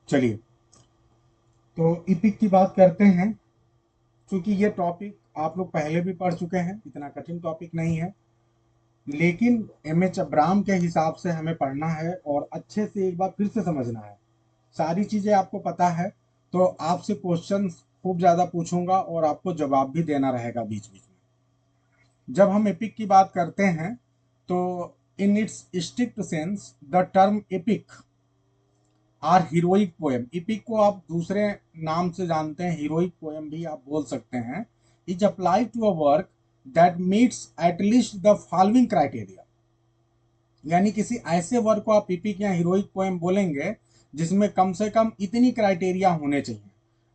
चलिए, तो इपिक की बात करते हैं। क्योंकि ये टॉपिक आप लोग पहले भी पढ़ चुके हैं, इतना कठिन टॉपिक नहीं है, लेकिन एम एच अब्राम के हिसाब से हमें पढ़ना है और अच्छे से एक बार फिर से समझना है। सारी चीज़ें आपको पता है, तो आपसे क्वेश्चन खूब ज़्यादा पूछूंगा और आपको जवाब भी देना रहेगा बीच बीच में। जब हम एपिक की बात करते हैं, तो in its strict sense the term epic or heroic poem, epic को आप दूसरे नाम से जानते हैं, हीरोइक पोएम भी आप बोल सकते हैं, is applied to a work that meets at least the following criteria. यानी किसी ऐसे वर्क को आप इपिक या हीरोइक पोएम बोलेंगे जिसमें कम से कम इतनी क्राइटेरिया होने चाहिए।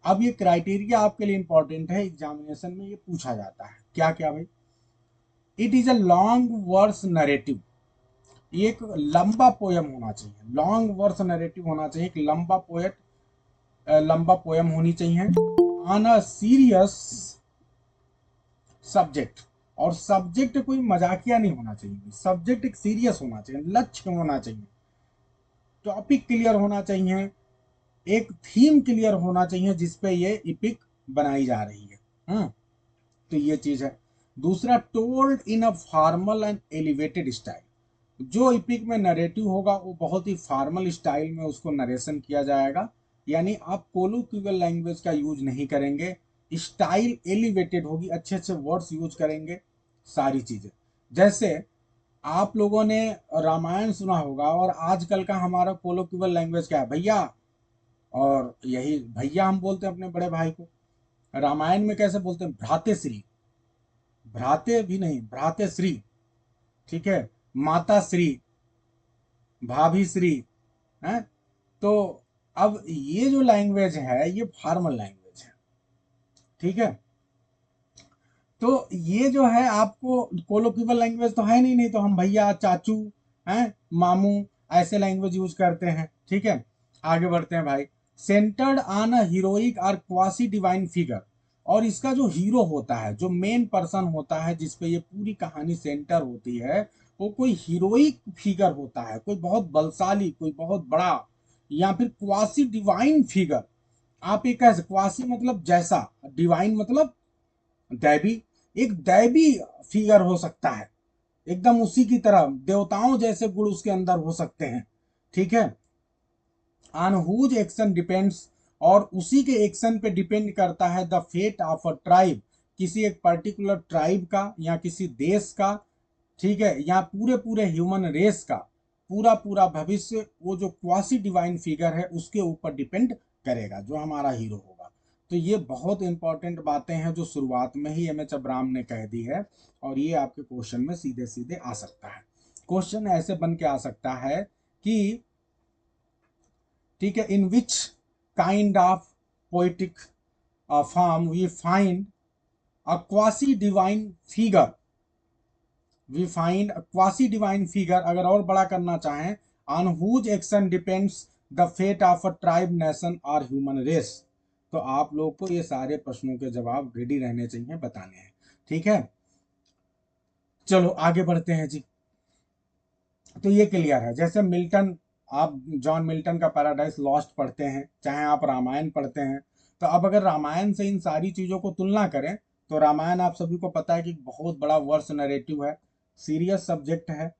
अब ये क्राइटेरिया आपके लिए इंपॉर्टेंट है, एग्जामिनेशन में ये पूछा जाता है। क्या क्या भाई? It is a long verse narrative, ये एक लंबा पोयम होना चाहिए, लॉन्ग वर्स नरेटिव होना चाहिए, एक लंबा पोएट, लंबा पोयम होनी चाहिए ऑन अ सीरियस सब्जेक्ट। और सब्जेक्ट कोई मजाकिया नहीं होना चाहिए, सब्जेक्ट एक सीरियस होना चाहिए, लक्ष्य होना चाहिए, टॉपिक क्लियर होना चाहिए, एक थीम क्लियर होना चाहिए जिसपे ये इपिक बनाई जा रही है। तो ये चीज है। दूसरा, told in a formal and elevated style, जो इपिक में नरेटिव होगा वो बहुत ही फॉर्मल स्टाइल में उसको नरेशन किया जाएगा, यानी आप कोलोक्वियल लैंग्वेज का यूज नहीं करेंगे, स्टाइल एलिवेटेड होगी, अच्छे अच्छे वर्ड्स यूज करेंगे, सारी चीजें। जैसे आप लोगों ने रामायण सुना होगा, और आजकल का हमारा कोलोक्वियल लैंग्वेज क्या है भैया, और यही भैया हम बोलते हैं अपने बड़े भाई को। रामायण में कैसे बोलते हैं? भ्राते श्री, भ्राते भी नहीं, भ्राते श्री, ठीक है, माता श्री, भाभी श्री, है। तो अब ये जो लैंग्वेज है ये फॉर्मल लैंग्वेज है, ठीक है। तो ये जो है आपको कोलोक्वियल लैंग्वेज तो है नहीं, नहीं तो हम भैया चाचू हैं मामू ऐसे लैंग्वेज यूज करते हैं, ठीक है। आगे बढ़ते हैं भाई। सेंटर्ड ऑन अ हीरोइक और क्वासी डिवाइन फिगर, और इसका जो हीरो होता है, जो मेन पर्सन होता है जिसपे ये पूरी कहानी सेंटर होती है, वो कोई हीरोइक फिगर होता है, कोई बहुत बलशाली, कोई बहुत बड़ा, या फिर क्वासी डिवाइन फिगर। आप ये कह, क्वासी मतलब जैसा, डिवाइन मतलब दैवी, एक दैवी फिगर हो सकता है, एकदम उसी की तरह देवताओं जैसे गुण उसके अंदर हो सकते हैं, ठीक है। ऑन हुज एक्शन डिपेंड्स, और उसी के एक्शन पे डिपेंड करता है the fate of a tribe, किसी एक पर्टिकुलर ट्राइब का या किसी देश का, ठीक है, या पूरे पूरे ह्यूमन रेस का पूरा पूरा भविष्य वो जो क्वासी डिवाइन फिगर है उसके ऊपर डिपेंड करेगा, जो हमारा हीरो होगा। तो ये बहुत इंपॉर्टेंट बातें हैं जो शुरुआत में ही एम एच अब्राम ने कह दी है, और ये आपके क्वेश्चन में सीधे सीधे आ सकता है। क्वेश्चन ऐसे बन के आ सकता है कि, ठीक है, in which kind of poetic form we find a quasi divine figure, we find a quasi divine figure, अगर और बड़ा करना चाहें, on whose action depends the fate of a tribe, nation or human race. तो आप लोग को ये सारे प्रश्नों के जवाब रेडी रहने चाहिए, बताने हैं, ठीक है। चलो आगे बढ़ते हैं जी। तो ये क्लियर है, जैसे मिल्टन, आप जॉन मिल्टन का पैराडाइज लॉस्ट पढ़ते हैं, चाहे आप रामायण पढ़ते हैं, तो अब अगर रामायण से इन सारी चीज़ों को तुलना करें, तो रामायण आप सभी को पता है कि बहुत बड़ा वर्स नरेटिव है, सीरियस सब्जेक्ट है।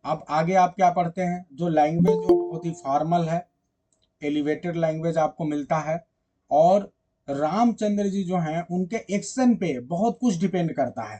अब आगे आप क्या पढ़ते हैं, जो लैंग्वेज जो बहुत ही फॉर्मल है, एलिवेटेड लैंग्वेज आपको मिलता है, और रामचंद्र जी जो हैं उनके एक्शन पे बहुत कुछ डिपेंड करता है,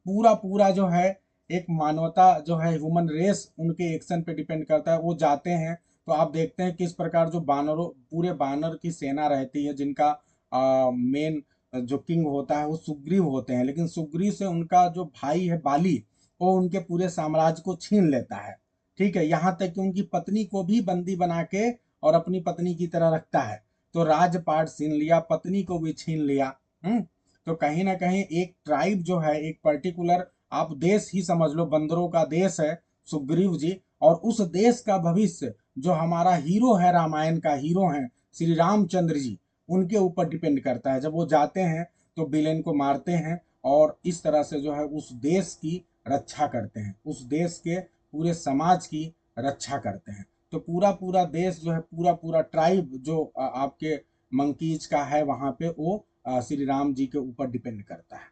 पूरा पूरा जो है एक मानवता जो है, ह्यूमन रेस उनके एक्शन पे डिपेंड करता है। वो जाते हैं तो आप देखते हैं किस प्रकार जो बानरों, पूरे बानर की सेना रहती है, जिनका मेन जो किंग होता है वो सुग्रीव होते हैं, लेकिन सुग्रीव से उनका जो भाई है बाली, वो उनके पूरे साम्राज्य को छीन लेता है, ठीक है, यहाँ तक कि उनकी पत्नी को भी बंदी बना के और अपनी पत्नी की तरह रखता है। तो राजपाट छीन लिया, पत्नी को भी छीन लिया। तो कहीं ना कहीं एक ट्राइब जो है, एक पर्टिकुलर, आप देश ही समझ लो, बंदरों का देश है सुग्रीव जी, और उस देश का भविष्य जो हमारा हीरो है, रामायण का हीरो है श्री रामचंद्र जी, उनके ऊपर डिपेंड करता है। जब वो जाते हैं तो विलेन को मारते हैं, और इस तरह से जो है उस देश की रक्षा करते हैं, उस देश के पूरे समाज की रक्षा करते हैं। तो पूरा पूरा देश जो है, पूरा पूरा ट्राइब जो आपके मंकीज का है वहां पे, वो श्री राम जी के ऊपर डिपेंड करता है।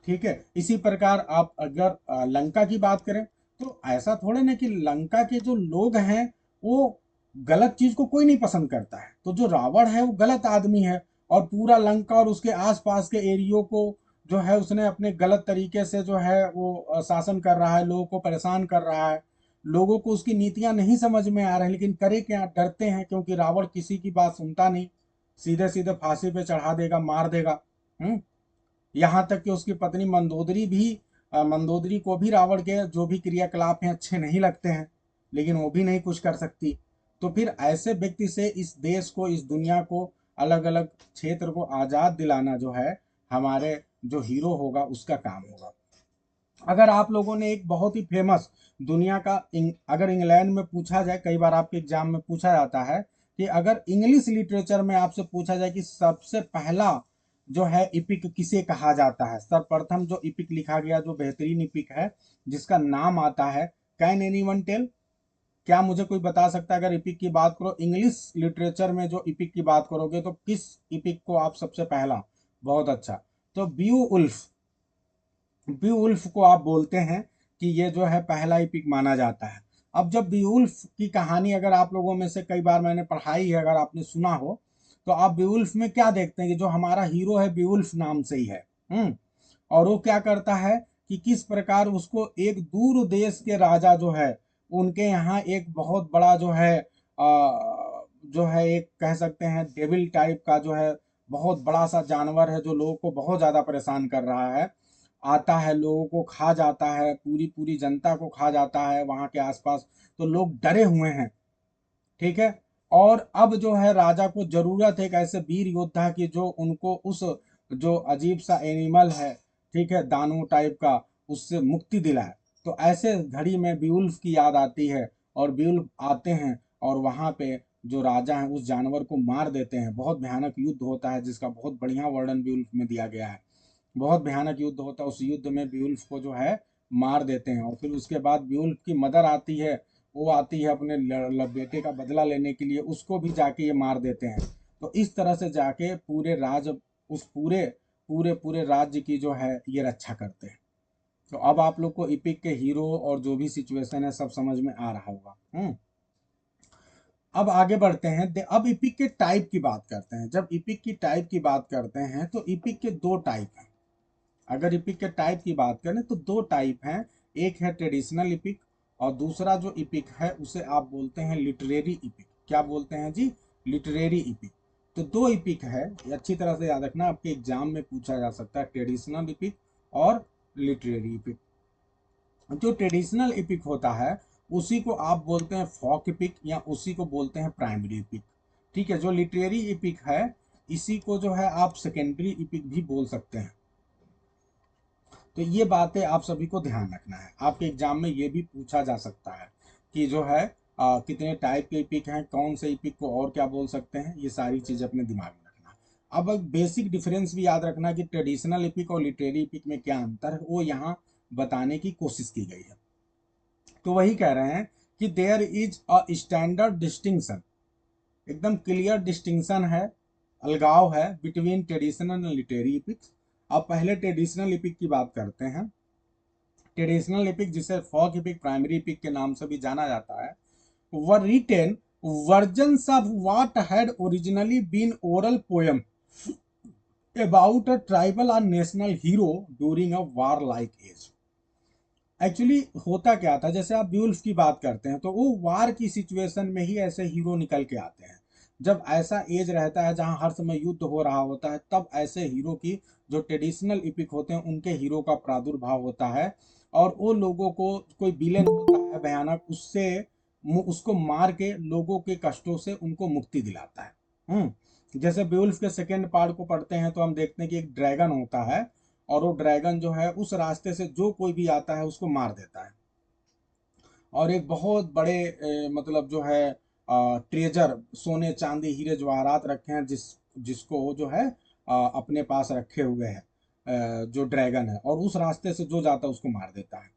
ठीक है, इसी प्रकार आप अगर लंका की बात करें, तो ऐसा थोड़ा ना कि लंका के जो लोग हैं वो गलत चीज को कोई नहीं पसंद करता है। तो जो रावण है वो गलत आदमी है, और पूरा लंका और उसके आसपास के एरियो को जो है उसने अपने गलत तरीके से जो है वो शासन कर रहा है, लोगों को परेशान कर रहा है। लोगों को उसकी नीतियां नहीं समझ में आ रही, लेकिन करे क्या, डरते हैं, क्योंकि रावण किसी की बात सुनता नहीं, सीधे सीधे फांसी पे चढ़ा देगा, मार देगा। हम्म। यहाँ तक कि उसकी पत्नी मंदोदरी भी, मंदोदरी को भी रावण के जो भी क्रियाकलाप हैं अच्छे नहीं लगते हैं, लेकिन वो भी नहीं कुछ कर सकती। तो फिर ऐसे व्यक्ति से इस देश को, इस दुनिया को, अलग अलग क्षेत्र को आज़ाद दिलाना जो है हमारे जो हीरो होगा उसका काम होगा। अगर आप लोगों ने एक बहुत ही फेमस दुनिया का अगर इंग्लैंड में पूछा जाए, कई बार आपके एग्जाम में पूछा जाता है कि अगर इंग्लिश लिटरेचर में आपसे पूछा जाए कि सबसे पहला जो है इपिक किसे कहा जाता है, सर्वप्रथम जो इपिक लिखा गया, जो बेहतरीन इपिक है जिसका नाम आता है, कैन एनीवन टेल, क्या मुझे कोई बता सकता है? अगर इपिक की बात करो इंग्लिश लिटरेचर में, जो इपिक की बात करोगे तो किस इपिक को आप सबसे पहला? बहुत अच्छा, तो बियू उल्फ, बीवुल्फ को आप बोलते हैं कि ये जो है पहला एपिक माना जाता है। अब जब बीवुल्फ की कहानी अगर आप लोगों में से कई बार मैंने पढ़ाई है, अगर आपने सुना हो, तो आप बीवुल्फ में क्या देखते हैं कि जो हमारा हीरो है बीवुल्फ नाम से ही है। और वो क्या करता है कि किस प्रकार उसको एक दूर देश के राजा जो है, उनके यहाँ एक बहुत बड़ा जो है जो है एक कह सकते हैं डेविल टाइप का जो है बहुत बड़ा सा जानवर है, जो लोगों को बहुत ज्यादा परेशान कर रहा है, आता है, लोगों को खा जाता है, पूरी पूरी जनता को खा जाता है वहां के आसपास। तो लोग डरे हुए हैं। ठीक है, और अब जो है राजा को जरूरत है एक ऐसे वीर योद्धा की जो उनको उस जो अजीब सा एनिमल है, ठीक है, दानव टाइप का, उससे मुक्ति दिलाए। तो ऐसे घड़ी में बीउल्फ की याद आती है, और बीउल्फ आते हैं और वहां पे जो राजा है उस जानवर को मार देते हैं। बहुत भयानक युद्ध होता है जिसका बहुत बढ़िया वर्णन बीउल्फ में दिया गया है। बहुत भयानक युद्ध होता है, उस युद्ध में बीउल्फ को जो है मार देते हैं, और फिर उसके बाद बीउल्फ की मदर आती है, वो आती है अपने बेटे का बदला लेने के लिए, उसको भी जाके ये मार देते हैं। तो इस तरह से जाके पूरे राज, उस पूरे पूरे पूरे राज्य की जो है ये रक्षा करते हैं। तो अब आप लोग को इपिक के हीरो और जो भी सिचुएशन है सब समझ में आ रहा होगा। अब आगे बढ़ते हैं, अब इपिक के टाइप की बात करते हैं। जब इपिक की टाइप की बात करते हैं तो इपिक के दो टाइप हैं। अगर इपिक के टाइप की बात करें तो दो टाइप हैं, एक है ट्रेडिशनल इपिक, और दूसरा जो इपिक है उसे आप बोलते हैं लिटरेरी इपिक। क्या बोलते हैं जी? Literary EPIC. तो दो इपिक है, ये अच्छी तरह से याद रखना, आपके एग्जाम में पूछा जा सकता है, ट्रेडिशनल इपिक और लिटरेरी इपिक। जो ट्रेडिशनल इपिक होता है उसी को आप बोलते हैं फॉक इपिक, या उसी को बोलते हैं प्राइमरी इपिक। ठीक है, जो लिटरेरी इपिक है इसी को जो है आप सेकेंडरी इपिक भी बोल सकते हैं। तो ये बातें आप सभी को ध्यान रखना है, आपके एग्जाम में ये भी पूछा जा सकता है कि जो है कितने टाइप के इपिक हैं, कौन से इपिक को और क्या बोल सकते हैं, ये सारी चीज़ अपने दिमाग में रखना। अब बेसिक डिफरेंस भी याद रखना कि ट्रेडिशनल इपिक और लिटरेरी इपिक में क्या अंतर है, वो यहाँ बताने की कोशिश की गई है। तो वही कह रहे हैं कि there is a standard distinction, एकदम क्लियर डिस्टिंक्शन है, अलगाव है between traditional and literary epics. अब पहले ट्रेडिशनल इपिक की बात करते हैं। ट्रेडिशनल एपिक, जिसे फोक एपिक, प्राइमरी एपिक के नाम से भी जाना जाता है, were written versions of what had originally been oral poem about a tribal or national hero during a warlike age. Actually होता क्या था, जैसे आप ब्यूल्फ की बात करते हैं तो वो वार की सिचुएशन में ही ऐसे हीरो निकल के आते हैं। जब ऐसा एज रहता है जहां हर समय युद्ध हो रहा होता है, तब ऐसे हीरो की, जो ट्रेडिशनल इपिक होते हैं उनके हीरो का प्रादुर्भाव होता है, और वो लोगों को, कोई विलेन होता है भयानक, उससे उसको मार के लोगों के कष्टों से उनको मुक्ति दिलाता है। जैसे ब्यूल्फ के सेकेंड पार्ट को पढ़ते हैं तो हम देखते हैं कि एक ड्रैगन होता है, और वो ड्रैगन जो है उस रास्ते से जो कोई भी आता है उसको मार देता है, और एक बहुत बड़े मतलब जो है ट्रेजर, सोने चांदी हीरे जवाहरात रखे हैं, जिसको वो जो है अपने पास रखे हुए हैं, जो ड्रैगन है, और उस रास्ते से जो जाता है उसको मार देता है।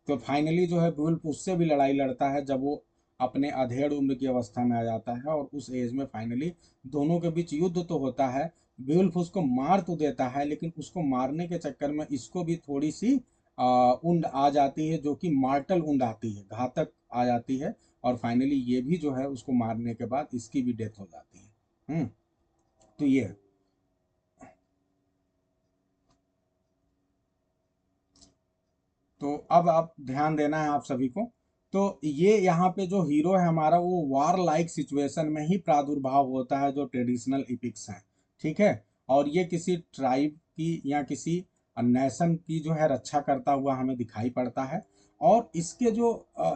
तो फाइनली जो है वुल्फ उससे भी लड़ाई लड़ता है, जब वो अपने अधेड़ उम्र की अवस्था में आ जाता है और उस एज में फाइनली दोनों के बीच युद्ध तो होता है। बेवुल्फ उसको मार तो देता है, लेकिन उसको मारने के चक्कर में इसको भी थोड़ी सी उंड आ जाती है, जो कि मार्टल उंड आती है, घातक आ जाती है। और फाइनली ये भी जो है उसको मारने के बाद इसकी भी डेथ हो जाती है। तो ये है। तो अब आप ध्यान देना है आप सभी को। तो ये यहाँ पे जो हीरो है हमारा, वो वार लाइक सिचुएशन में ही प्रादुर्भाव होता है, जो ट्रेडिशनल इपिक्स हैं। ठीक है। और ये किसी ट्राइब की या किसी नेशन की जो है रक्षा करता हुआ हमें दिखाई पड़ता है। और इसके जो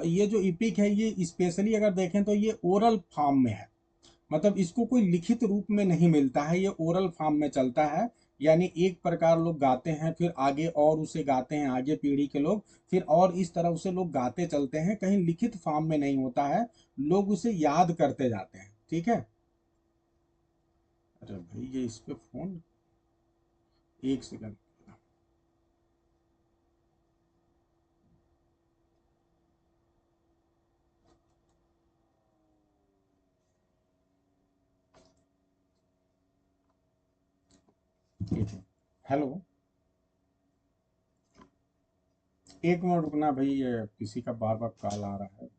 ये जो इपिक है, ये स्पेशली अगर देखें तो ये ओरल फॉर्म में है। मतलब इसको कोई लिखित रूप में नहीं मिलता है, ये ओरल फॉर्म में चलता है। यानी एक प्रकार लोग गाते हैं, फिर आगे और उसे गाते हैं आगे पीढ़ी के लोग, फिर और इस तरह उसे लोग गाते चलते हैं, कहीं लिखित फॉर्म में नहीं होता है। लोग उसे याद करते जाते हैं। ठीक है। अरे भाई ये इस पे फोन, एक सेकंड। ठीक है। हेलो। एक मिनट रुकना भाई, ये किसी का बार बार कॉल आ रहा है,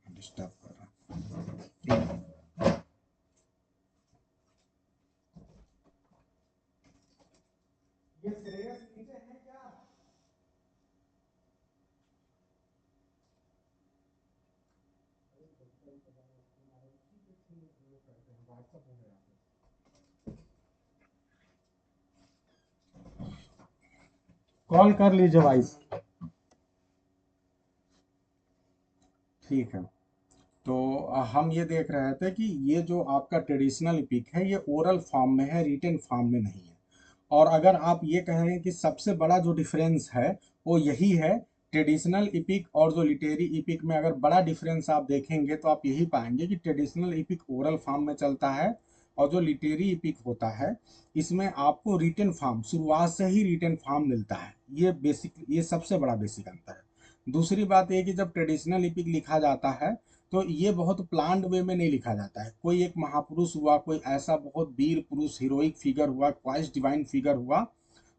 डिस्टर्ब कर रहा है। ये श्रेयस नीचे है क्या? कॉल कर लीजिए भाई। ठीक है। तो हम ये देख रहे थे कि ये जो आपका ट्रेडिशनल इपिक है, ये ओरल फॉर्म में है, रिटन फॉर्म में नहीं है। और अगर आप ये कहें कि सबसे बड़ा जो डिफरेंस है वो यही है, ट्रेडिशनल इपिक और जो लिटेरी इपिक में अगर बड़ा डिफरेंस आप देखेंगे तो आप यही पाएंगे कि ट्रेडिशनल इपिक ओरल फॉर्म में चलता है, और जो लिटेरी इपिक होता है इसमें आपको रिटन फॉर्म, शुरुआत से ही रिटन फॉर्म मिलता है। ये बेसिक, ये सबसे बड़ा बेसिक अंतर है। दूसरी बात ये कि जब ट्रेडिशनल इपिक लिखा जाता है तो ये बहुत प्लान्ड वे में नहीं लिखा जाता है। कोई एक महापुरुष हुआ, कोई ऐसा बहुत वीर पुरुष हीरोइक फिगर हुआ, क्वाइस डिवाइन फिगर हुआ,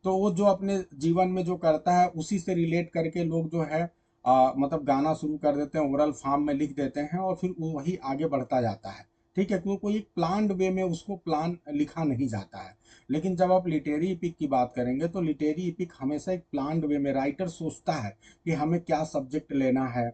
तो वो जो अपने जीवन में जो करता है उसी से रिलेट करके लोग जो है मतलब गाना शुरू कर देते हैं, ओरल फॉर्म में लिख देते हैं और फिर वो वही आगे बढ़ता जाता है। ठीक है। कोई एक प्लान्ड वे में उसको प्लान लिखा नहीं जाता है। लेकिन जब आप लिटेरी इपिक की बात करेंगे तो लिटेरी इपिक हमेशा एक प्लान्ड वे में राइटर सोचता है कि हमें क्या सब्जेक्ट लेना है।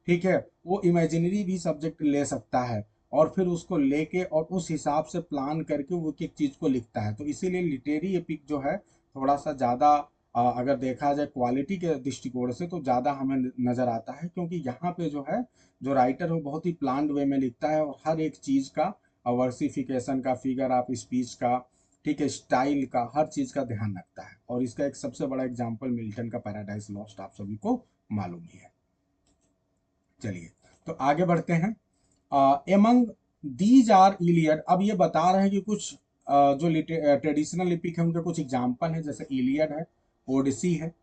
ठीक है। वो इमेजिनरी भी सब्जेक्ट ले सकता है और फिर उसको लेके और उस हिसाब से प्लान करके वो एक चीज को लिखता है। तो इसीलिए लिटेरी एपिक जो है थोड़ा सा ज्यादा अगर देखा जाए क्वालिटी के दृष्टिकोण से तो ज्यादा हमें नजर आता है, क्योंकि यहाँ पे जो है जो राइटर है वो बहुत ही प्लान्ड वे में लिखता है और हर एक चीज का, वर्सिफिकेशन का, फिगर ऑफ स्पीच का, ठीक है, स्टाइल का, हर चीज का ध्यान रखता है। और इसका एक सबसे बड़ा एग्जाम्पल मिल्टन का पैराडाइज लॉस्ट आप सभी को मालूम ही है। चलिए, तो आगे बढ़ते हैं। एमंग दीज आर इलियड, अब ये बता रहे हैं कि कुछ जो ट्रेडिशनल लिपिक है उनके कुछ एग्जाम्पल हैं, जैसे इलियड है, ओडिसी है।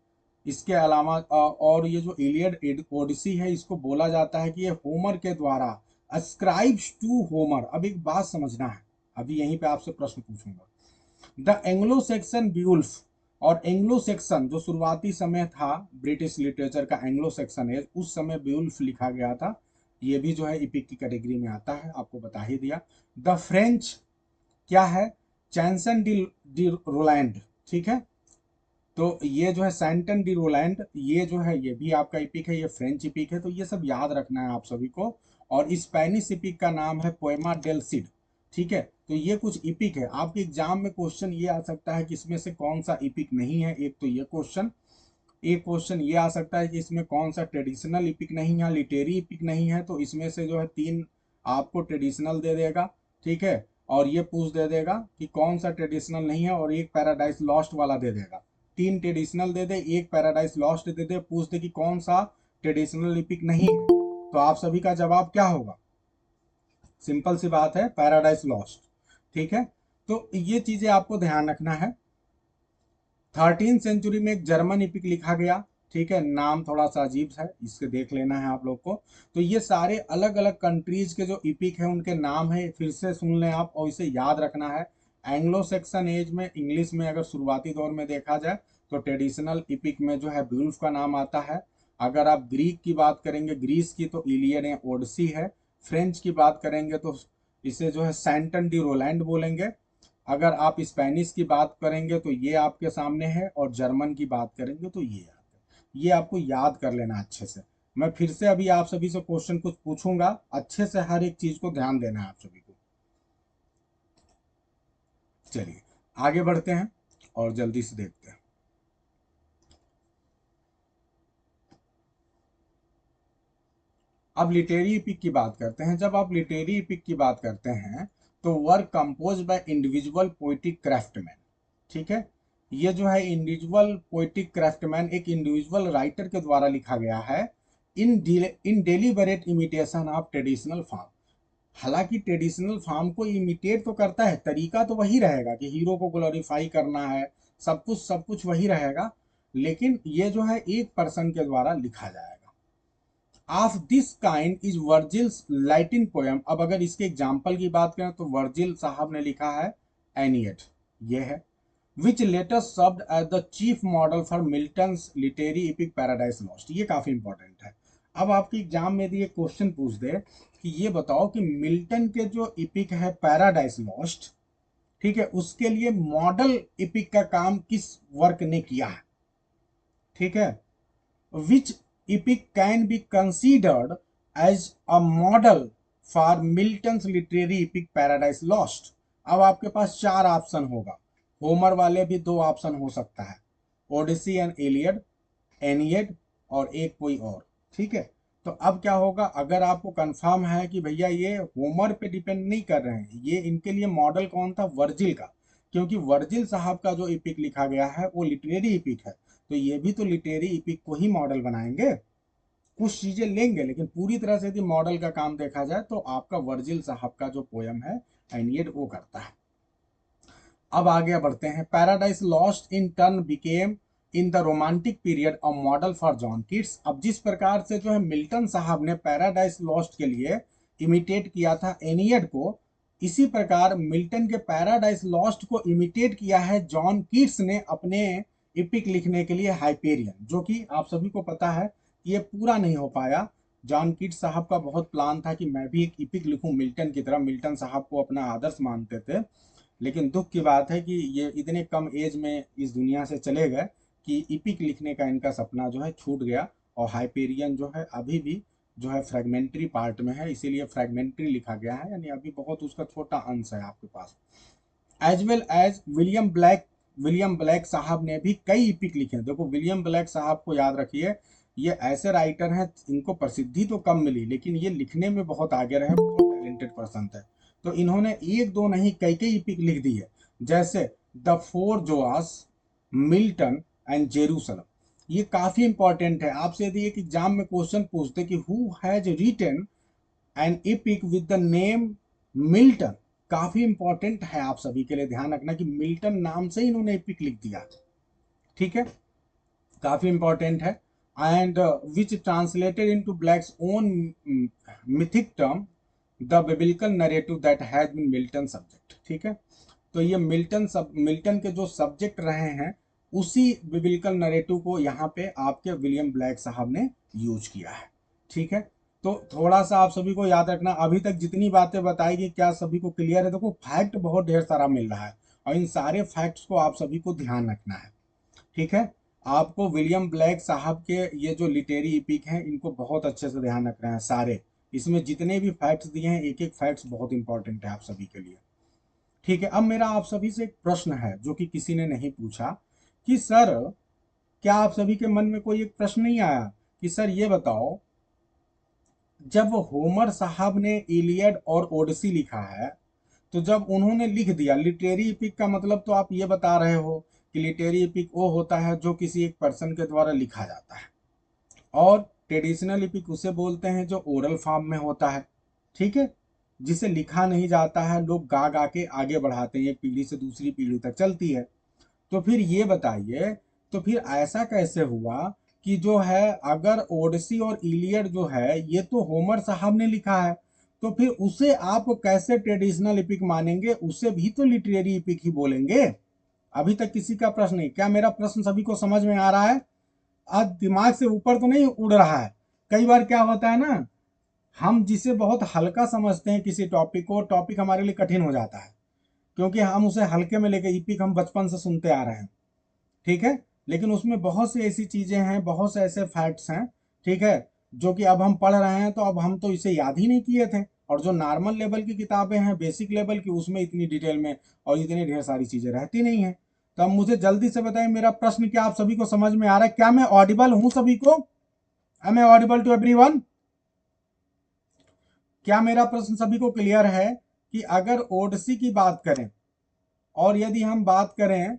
इसके अलावा और ये जो इलियड ओडिसी है इसको बोला जाता है कि ये होमर के द्वारा अस्क्राइब्स टू होमर। अब एक बात समझना है, अभी यहीं पे आपसे प्रश्न पूछूंगा। द एंग्लो सेक्सन ब्यूल्फ, और एंग्लो सेक्सन जो शुरुआती समय था ब्रिटिश लिटरेचर का, एंग्लो सेक्सन एज, उस समय ब्यूल्फ लिखा गया था। ये भी जो है इपिक की कैटेगरी में आता है, आपको बता ही दिया। द फ्रेंच क्या है, चैंसन डी रोलैंड। ठीक है। तो ये जो है सैंटन डी रोलैंड, ये जो है ये भी आपका इपिक है, ये फ्रेंच इपिक है। तो ये सब याद रखना है आप सभी को। और स्पेनिश इपिक का नाम है पोएमा डेल सिड। ठीक है। तो ये कुछ इपिक है, आपके एग्जाम में क्वेश्चन ये आ सकता है कि इसमें से कौन सा इपिक नहीं है। एक तो ये क्वेश्चन, एक क्वेश्चन ये आ सकता है कि इसमें कौन सा ट्रेडिशनल इपिक नहीं है, लिटेरी इपिक नहीं है। तो इसमें से जो है तीन आपको ट्रेडिशनल दे देगा। ठीक है। और ये पूछ दे देगा कि कौन सा ट्रेडिशनल नहीं है, और एक पैराडाइज लॉस्ट वाला दे देगा। तीन ट्रेडिशनल दे दे, एक पैराडाइज लॉस्ट दे दे, पूछ दे कि कौन सा ट्रेडिशनल लिपिक नहीं है। तो आप सभी का जवाब क्या होगा? सिंपल सी बात है, पैराडाइज लॉस्ट। ठीक है। तो ये चीजें आपको ध्यान रखना है। 13 सेंचुरी में एक जर्मन इपिक लिखा गया। ठीक है, नाम थोड़ा सा अजीब है, इसके देख लेना है आप लोग को। तो ये सारे अलग अलग कंट्रीज के जो इपिक है उनके नाम है, फिर से सुन लें आप और इसे याद रखना है। एंग्लो सेक्सन एज में इंग्लिश में अगर शुरुआती दौर में देखा जाए तो ट्रेडिशनल इपिक में जो है ब्यूल्फ का नाम आता है। अगर आप ग्रीक की बात करेंगे, ग्रीस की, तो इलियड या ओडिसी है। फ्रेंच की बात करेंगे तो इसे जो है सैंटन डी रोलैंड बोलेंगे। अगर आप स्पेनिश की बात करेंगे तो ये आपके सामने है, और जर्मन की बात करेंगे तो ये आपको याद कर लेना अच्छे से। मैं फिर से अभी आप सभी से क्वेश्चन कुछ पूछूंगा, अच्छे से हर एक चीज को ध्यान देना है आप सभी को। चलिए आगे बढ़ते हैं और जल्दी से देखते हैं। अब लिटरेरी इपिक की बात करते हैं। जब आप लिटरेरी इपिक की बात करते हैं तो work compose by individual poetic craftsman, ठीक है। ये जो है इंडिविजुअल पोइटिक क्राफ्टमैन, एक इंडिविजुअल राइटर के द्वारा लिखा गया है in deliberate imitation of traditional form. हालांकि ट्रेडिशनल फॉर्म को इमिटेट तो करता है, तरीका तो वही रहेगा कि हीरो को ग्लोरीफाई करना है, सब कुछ वही रहेगा, लेकिन ये जो है एक पर्सन के द्वारा लिखा जाएगा। Of this kind is वर्जिल्स Latin poem. अब अगर इसके एग्जाम्पल की बात करें तो वर्जिल साहब ने लिखा है एनियट, ये है, which later served as the chief model for Milton's literary epic Paradise Lost. ये काफी इंपॉर्टेंट है। अब आपके एग्जाम में ये क्वेश्चन पूछ दे कि ये बताओ कि मिल्टन के जो इपिक है पैराडाइज लॉस्ट, ठीक है, उसके लिए मॉडल इपिक का काम किस वर्क ने किया है, ठीक है। which epic can be considered as a model for Milton's literary epic Paradise Lost। अब आपके पास चार ऑप्शन होगा, होमर वाले भी दो ऑप्शन हो सकता है, ओडिसी एंड एलियड, एनियड और एक कोई और, ठीक है। तो अब क्या होगा, अगर आपको कंफर्म है कि भैया ये होमर पे डिपेंड नहीं कर रहे हैं, ये इनके लिए मॉडल कौन था, वर्जिल का, क्योंकि वर्जिल साहब का जो इपिक लिखा गया है वो लिटरेरी इपिक है, तो ये भी तो लिटरेरी इपिक को ही मॉडल बनाएंगे। कुछ चीजें लेंगे लेकिन पूरी तरह से यदि मॉडल का काम देखा जाए तो आपका वर्जिल साहब का जो पोयम है एनियड वो करता है। अब आगे बढ़ते हैं। Paradise lost in turn became in the romantic period a model for John Keats. अब जिस प्रकार से जो है मिल्टन साहब ने पैराडाइज लॉस्ट के लिए इमिटेट किया था एनियड को, इसी प्रकार मिल्टन के पैराडाइज लॉस्ट को इमिटेट किया है जॉन कीट्स ने अपने इपिक लिखने के लिए हाइपेरियन, जो कि आप सभी को पता है ये पूरा नहीं हो पाया। जॉन कीट्स साहब का बहुत प्लान था कि मैं भी एक इपिक लिखूं मिल्टन की तरह, मिल्टन साहब को अपना आदर्श मानते थे, लेकिन दुख की बात है कि ये इतने कम एज में इस दुनिया से चले गए कि इपिक लिखने का इनका सपना जो है छूट गया। और हाइपेरियन जो है अभी भी जो है फ्रेगमेंट्री पार्ट में है, इसीलिए फ्रेगमेंट्री लिखा गया है, यानी अभी बहुत उसका छोटा अंश है आपके पास। As well as William Blake साहब ने भी कई इपिक लिखे हैं। देखो विलियम ब्लैक साहब को याद रखिए, ये ऐसे राइटर हैं, इनको प्रसिद्धि तो कम मिली लेकिन ये लिखने में बहुत आगे रहे, बहुत टैलेंटेड पर्सन थे। तो इन्होंने एक दो नहीं कई कई इपिक लिख दी है, जैसे the Four Zoas, Milton and Jerusalem. ये काफी इंपॉर्टेंट है। आपसे यदि एक एग्जाम में क्वेश्चन पूछते कि who has written an epic with the name Milton, काफी इंपॉर्टेंट है, आप सभी के लिए ध्यान रखना कि मिल्टन नाम से इन्होंने एपिक लिख दिया, ठीक है, काफी इंपॉर्टेंट है। And which translated into Blake's own mythic term the biblical narrative that has been Milton subject, ठीक है। तो ये मिल्टन के जो सब्जेक्ट रहे हैं उसी बिब्लिकल नरेटिव को यहाँ पे आपके विलियम ब्लैक साहब ने यूज किया है, ठीक है। तो थोड़ा सा आप सभी को याद रखना, अभी तक जितनी बातें बताई गई क्या सभी को क्लियर है। देखो फैक्ट बहुत ढेर सारा मिल रहा है और इन सारे फैक्ट्स को आप सभी को ध्यान रखना है, ठीक है। आपको विलियम ब्लैक साहब के ये जो लिटरेरी इपिक हैं इनको बहुत अच्छे से ध्यान रखना है सारे, इसमें जितने भी फैक्ट्स दिए हैं एक एक फैक्ट्स बहुत इंपॉर्टेंट है आप सभी के लिए, ठीक है। अब मेरा आप सभी से एक प्रश्न है जो कि किसी ने नहीं पूछा कि सर, क्या आप सभी के मन में कोई एक प्रश्न नहीं आया कि सर ये बताओ, जब होमर साहब ने इलियड और ओडिसी लिखा है, तो जब उन्होंने लिख दिया लिटरेरी इपिक का मतलब, तो आप ये बता रहे हो कि लिटरेरी इपिक वो होता है जो किसी एक पर्सन के द्वारा लिखा जाता है, और ट्रेडिशनल इपिक उसे बोलते हैं जो ओरल फॉर्म में होता है, ठीक है, जिसे लिखा नहीं जाता है, लोग गा गा के आगे बढ़ाते हैं, एक पीढ़ी से दूसरी पीढ़ी तक चलती है। तो फिर ये बताइए, तो फिर ऐसा कैसे हुआ कि जो है अगर ओडिसी और इलियड जो है ये तो होमर साहब ने लिखा है, तो फिर उसे आप कैसे ट्रेडिशनल इपिक मानेंगे? उसे भी तो लिटरेरी इपिक ही बोलेंगे। अभी तक किसी का प्रश्न नहीं। क्या मेरा प्रश्न सभी को समझ में आ रहा है? आज दिमाग से ऊपर तो नहीं उड़ रहा है? कई बार क्या होता है ना, हम जिसे बहुत हल्का समझते हैं किसी टॉपिक को, टॉपिक हमारे लिए कठिन हो जाता है, क्योंकि हम उसे हल्के में लेके इपिक हम बचपन से सुनते आ रहे हैं, ठीक है। लेकिन उसमें बहुत सी ऐसी चीजें हैं, बहुत से ऐसे फैक्ट्स हैं, ठीक है, जो कि अब हम पढ़ रहे हैं, तो अब हम तो इसे याद ही नहीं किए थे। और जो नॉर्मल लेवल की किताबें हैं, बेसिक लेवल की, उसमें इतनी डिटेल में और इतनी ढेर सारी चीजें रहती नहीं है। तो अब मुझे जल्दी से बताइए, मेरा प्रश्न क्या आप सभी को समझ में आ रहा है? क्या मैं ऑडिबल हूं सभी को? Am I audible to everyone? क्या मेरा प्रश्न सभी को क्लियर है कि अगर ओडिसी की बात करें और यदि हम बात करें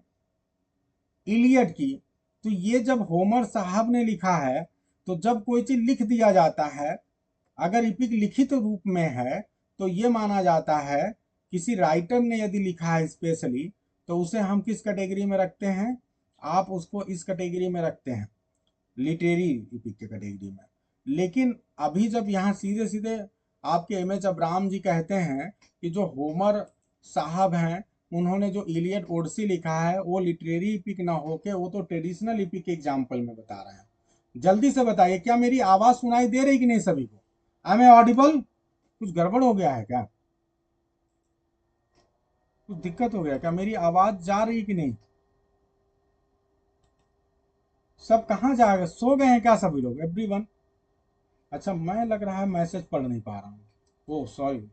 इलियड की, तो ये जब होमर साहब ने लिखा है, तो जब कोई चीज लिख दिया जाता है, अगर इपिक लिखित रूप में है, तो ये माना जाता है किसी राइटर ने यदि लिखा है स्पेशली, तो उसे हम किस कैटेगरी में रखते हैं? आप उसको इस कैटेगरी में रखते हैं, लिटरेरी इपिक के कैटेगरी में। लेकिन अभी जब यहाँ सीधे सीधे आपके एम एच अब्राहम जी कहते हैं कि जो होमर साहब हैं उन्होंने जो इलियड ओडिसी लिखा है वो लिटरेरी इपिक ना होके वो तो ट्रेडिशनल इपिक एग्जाम्पल में बता रहे हैं। जल्दी से बताइए, क्या मेरी आवाज सुनाई दे रही कि नहीं सभी को? I am audible? कुछ गड़बड़ हो गया है क्या? कुछ दिक्कत हो गया क्या? मेरी आवाज जा रही कि नहीं? सब कहाँ जा गए? सो गए हैं क्या सभी लोग, एवरीवन? अच्छा, मैं लग रहा है मैसेज पढ़ नहीं पा रहा हूँ। Oh sorry,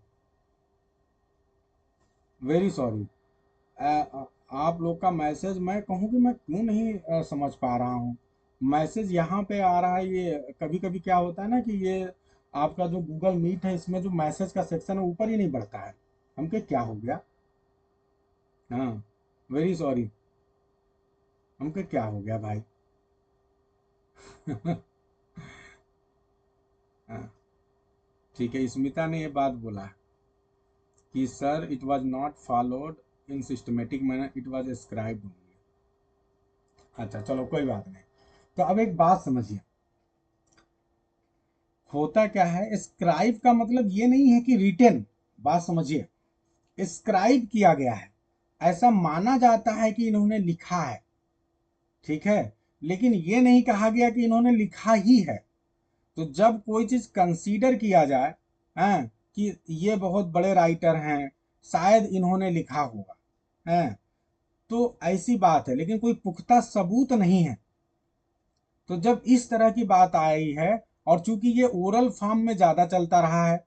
very sorry. आप लोग का मैसेज मैं कहूँ कि मैं क्यों नहीं समझ पा रहा हूँ। मैसेज यहाँ पे आ रहा है, ये कभी कभी क्या होता है ना कि ये आपका जो गूगल मीट है इसमें जो मैसेज का सेक्शन है ऊपर ही नहीं बढ़ता है। हमके क्या हो गया? हाँ, वेरी सॉरी। हमके क्या हो गया भाई? हाँ, ठीक है, स्मिता ने ये बात बोला कि sir it was not followed in systematic manner, it was scribed only. अच्छा चलो कोई बात नहीं। तो अब एक बात समझिए, होता क्या है, स्क्राइब का मतलब ये नहीं है कि रिटेन। बात समझिए, स्क्राइब किया गया है, ऐसा माना जाता है कि इन्होंने लिखा है, ठीक है, लेकिन ये नहीं कहा गया कि इन्होंने लिखा ही है। तो जब कोई चीज कंसीडर किया जाए, हैं, कि ये बहुत बड़े राइटर हैं, शायद इन्होंने लिखा होगा, हैं, तो ऐसी बात है, लेकिन कोई पुख्ता सबूत नहीं है। तो जब इस तरह की बात आई है, और चूंकि ये ओरल फॉर्म में ज्यादा चलता रहा है,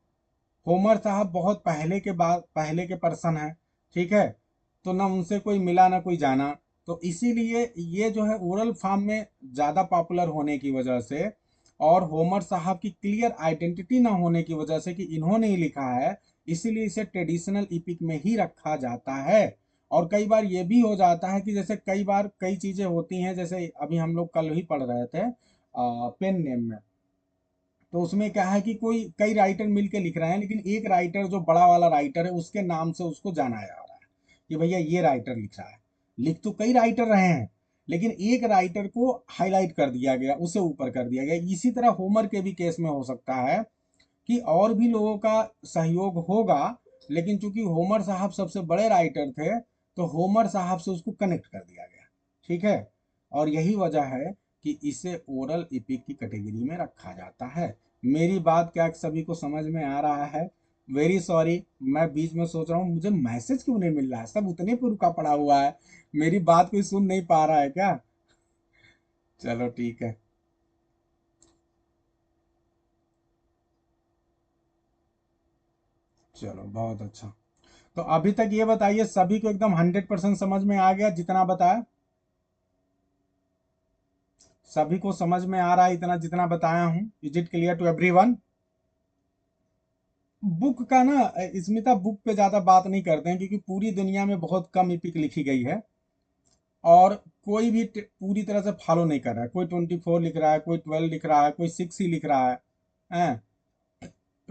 होमर साहब बहुत पहले के बाद पहले के पर्सन हैं, ठीक है, तो ना उनसे कोई मिला ना कोई जाना, तो इसीलिए ये जो है ओरल फॉर्म में ज़्यादा पॉपुलर होने की वजह से, और होमर साहब की क्लियर आइडेंटिटी ना होने की वजह से कि इन्होंने ही लिखा है, इसीलिए इसे ट्रेडिशनल इपिक में ही रखा जाता है। और कई बार ये भी हो जाता है कि जैसे कई बार कई चीज़ें होती हैं, जैसे अभी हम लोग कल ही पढ़ रहे थे पेन नेम में, तो उसमें क्या है कि कोई कई राइटर मिलके लिख रहे हैं, लेकिन एक राइटर जो बड़ा वाला राइटर है उसके नाम से उसको जाना जा रहा है कि भैया ये राइटर लिख रहा है। लिख तो कई राइटर रहे हैं, लेकिन एक राइटर को हाईलाइट कर दिया गया, उसे ऊपर कर दिया गया। इसी तरह होमर के भी केस में हो सकता है कि और भी लोगों का सहयोग होगा, लेकिन चूंकि होमर साहब सबसे बड़े राइटर थे, तो होमर साहब से उसको कनेक्ट कर दिया गया, ठीक है। और यही वजह है कि इसे ओरल इपिक की कैटेगरी में रखा जाता है। मेरी बात क्या सभी को समझ में आ रहा है? वेरी सॉरी, मैं बीच में सोच रहा हूँ मुझे मैसेज क्यों नहीं मिल रहा है, सब उतने पर रुका पड़ा हुआ है, मेरी बात कोई सुन नहीं पा रहा है क्या? चलो ठीक है। चलो बहुत अच्छा। तो अभी तक ये बताइए, सभी को एकदम 100% समझ में आ गया जितना बताया? सभी को समझ में आ रहा है इतना जितना बताया हूँ? Is it clear to everyone? Book का ना, स्मिता, बुक पे ज्यादा बात नहीं करते हैं, क्योंकि पूरी दुनिया में बहुत कम इपिक लिखी गई है, और कोई भी पूरी तरह से फॉलो नहीं कर रहा है। कोई 24 लिख रहा है, कोई 12 लिख रहा है, कोई 6 ही लिख रहा है, हैं?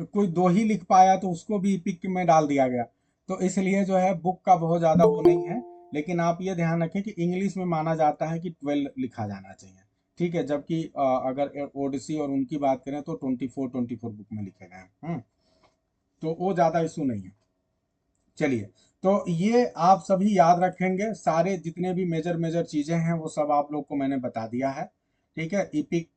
कोई 2 ही लिख पाया तो उसको भी इपिक में डाल दिया गया। तो इसलिए जो है बुक का बहुत ज़्यादा वो नहीं है। लेकिन आप ये ध्यान रखें कि इंग्लिश में माना जाता है कि 12 लिखा जाना चाहिए, ठीक है, जबकि अगर ओडिसी और उनकी बात करें तो 24 बुक में लिखे गए हैं। तो वो ज़्यादा इशू नहीं है। चलिए, तो ये आप सभी याद रखेंगे, सारे जितने भी मेजर मेजर चीज़ें हैं वो सब आप लोग को मैंने बता दिया है। ठीक है, इपिक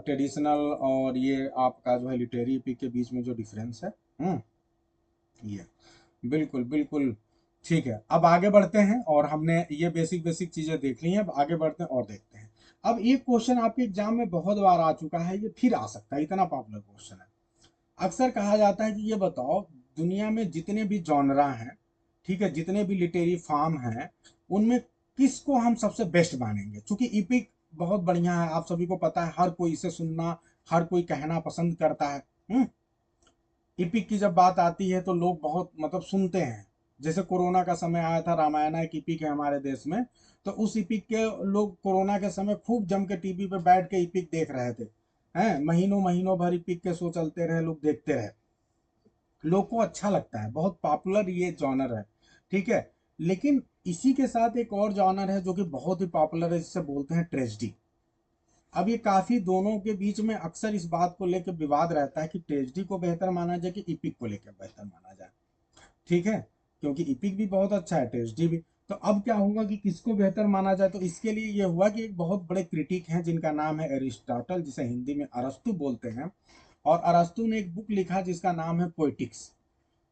ट्रेडिशनल और ये आपका जो है लिटरेरी इपिक के बीच में जो डिफरेंस है, ये बिल्कुल बिल्कुल ठीक है। अब आगे बढ़ते हैं, और हमने ये बेसिक बेसिक चीज़ें देख ली हैं, अब आगे बढ़ते हैं और देखते हैं। अब एक क्वेश्चन आपके एग्जाम में बहुत बार आ चुका है, ये फिर आ सकता है, इतना पॉपुलर क्वेश्चन है। अक्सर कहा जाता है कि ये बताओ, दुनिया में जितने भी जॉनरा हैं, ठीक है, जितने भी लिटरेरी फॉर्म हैं, उनमें किसको हम सबसे बेस्ट मानेंगे? क्योंकि इपिक बहुत बढ़िया है, आप सभी को पता है, हर कोई इसे सुनना, हर कोई कहना पसंद करता है। इपिक की जब बात आती है तो लोग बहुत मतलब सुनते हैं। जैसे कोरोना का समय आया था, रामायण एक इपिक है हमारे देश में, तो उस इपिक के लोग कोरोना के समय खूब जम के टीवी पे बैठ के इपिक देख रहे थे। हैं, महीनों महीनों भर इपिक के शो चलते रहे, लोग देखते रहे, लोग को अच्छा लगता है, बहुत पॉपुलर ये जॉनर है। ठीक है, लेकिन इसी के साथ एक और जॉनर है जो कि बहुत ही पॉपुलर है, जिसे बोलते हैं ट्रेजेडी। अब ये काफी दोनों के बीच में अक्सर इस बात को लेकर विवाद रहता है कि ट्रेजेडी को बेहतर माना जाए कि इपिक को लेकर बेहतर माना जाए। ठीक है, क्योंकि इपिक भी बहुत अच्छा है, ट्रेजेडी भी। तो अब क्या होगा कि किसको बेहतर माना जाए, तो इसके लिए ये हुआ कि एक बहुत बड़े क्रिटिक हैं जिनका नाम है एरिस्टोटल, जिसे हिंदी में अरस्तु बोलते हैं। और अरस्तु ने एक बुक लिखा जिसका नाम है पोएटिक्स।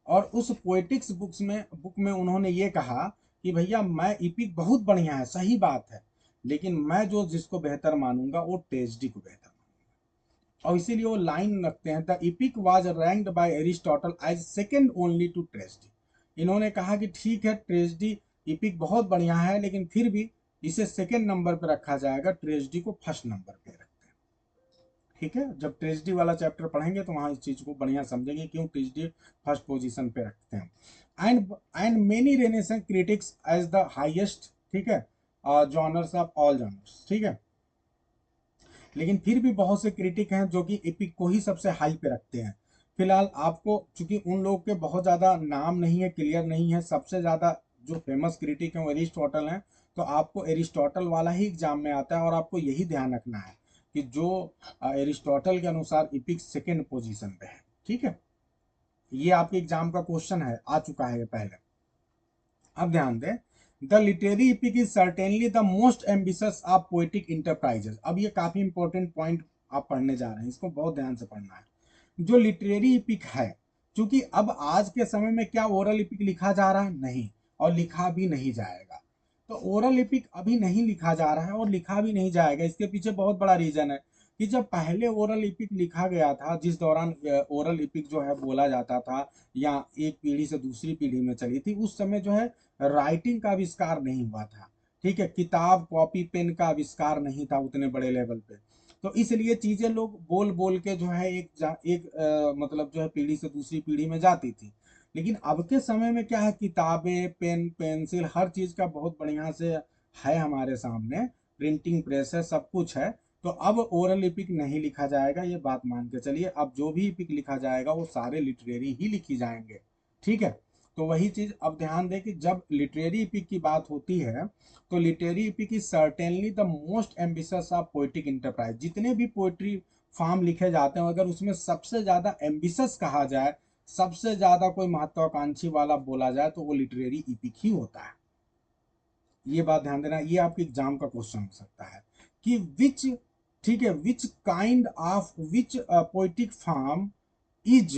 और उस पोएटिक्स बुक में उन्होंने ये कहा कि भैया, मैं इपिक बहुत बढ़िया है, सही बात है, लेकिन मैं जो जिसको बेहतर मानूंगा वो ट्रेजेडी को बेहतर मानूंगा। और इसीलिए वो लाइन रखते हैं, the epic was ranked by Aristotle as second only to tragedy. इन्होंने कहा कि ठीक है, ट्रेजेडी इपिक बहुत बढ़िया है, लेकिन फिर भी इसे सेकंड नंबर पर रखा जाएगा, ट्रेजेडी को फर्स्ट नंबर पे रखते हैं। ठीक है, जब ट्रेजेडी वाला चैप्टर पढ़ेंगे तो वहां इस चीज को बढ़िया समझेंगे क्यों ट्रेजेडी फर्स्ट पोजीशन पे रखते हैं। And many renaissance critics as the highest, ठीक है, जॉनर्स ऑफ ऑल जॉनर्स। ठीक है, लेकिन फिर भी बहुत से क्रिटिक हैं जो कि एपिक को ही सबसे हाई पे रखते हैं। फिलहाल आपको, चूंकि उन लोग के बहुत ज़्यादा नाम नहीं है, क्लियर नहीं है, सबसे ज़्यादा जो फेमस क्रिटिक है वो एरिस्टोटल हैं। तो आपको एरिस्टोटल वाला ही एग्जाम में आता है, और आपको यही ध्यान रखना है कि जो एरिस्टोटल के अनुसार एपिक सेकेंड पोजीशन पे है। ठीक है, ये आपके एग्जाम का क्वेश्चन है, आ चुका है ये पहले। अब ध्यान दें, the literary EPIC is certainly the most ambitious of poetic enterprises. अब ये काफी इंपॉर्टेंट पॉइंट आप पढ़ने जा रहे हैं, इसको बहुत ध्यान से पढ़ना है। जो लिटरेरी इपिक है, क्योंकि अब आज के समय में क्या ओरल इपिक लिखा जा रहा है? नहीं, और लिखा भी नहीं जाएगा। तो ओरल इपिक अभी नहीं लिखा जा रहा है और लिखा भी नहीं जाएगा। इसके पीछे बहुत बड़ा रीजन है कि जब पहले ओरल इपिक लिखा गया था, जिस दौरान ओरल इपिक जो है बोला जाता था या एक पीढ़ी से दूसरी पीढ़ी में चली थी, उस समय जो है राइटिंग का आविष्कार नहीं हुआ था। ठीक है, किताब कॉपी पेन का आविष्कार नहीं था उतने बड़े लेवल पे। तो इसलिए चीजें लोग बोल बोल के जो है मतलब जो है पीढ़ी से दूसरी पीढ़ी में जाती थी। लेकिन अब के समय में क्या है, किताबें, पेन पेंसिल, हर चीज का बहुत बढ़िया से है हमारे सामने, प्रिंटिंग प्रेस है, सब कुछ है। तो अब ओरल इपिक नहीं लिखा जाएगा, ये बात मान के चलिए। अब जो भी इपिक लिखा जाएगा वो सारे लिटरेरी ही लिखी जाएंगे। ठीक है, तो वही चीज अब ध्यान दें कि जब लिटरेरी इपिक की बात होती है, तो literary EPIC is certainly the most ambitious of poetic enterprise. जितने भी पोएट्री फॉर्म लिखे जाते हैं, अगर उसमें सबसे ज्यादा एम्बिशियस कहा जाए, सबसे ज्यादा कोई महत्वाकांक्षी वाला बोला जाए, तो वो लिटरेरी इपिक ही होता है। ये बात ध्यान देना, ये आपके एग्जाम का क्वेश्चन हो सकता है कि विच, ठीक है, विच kind of which poetic form is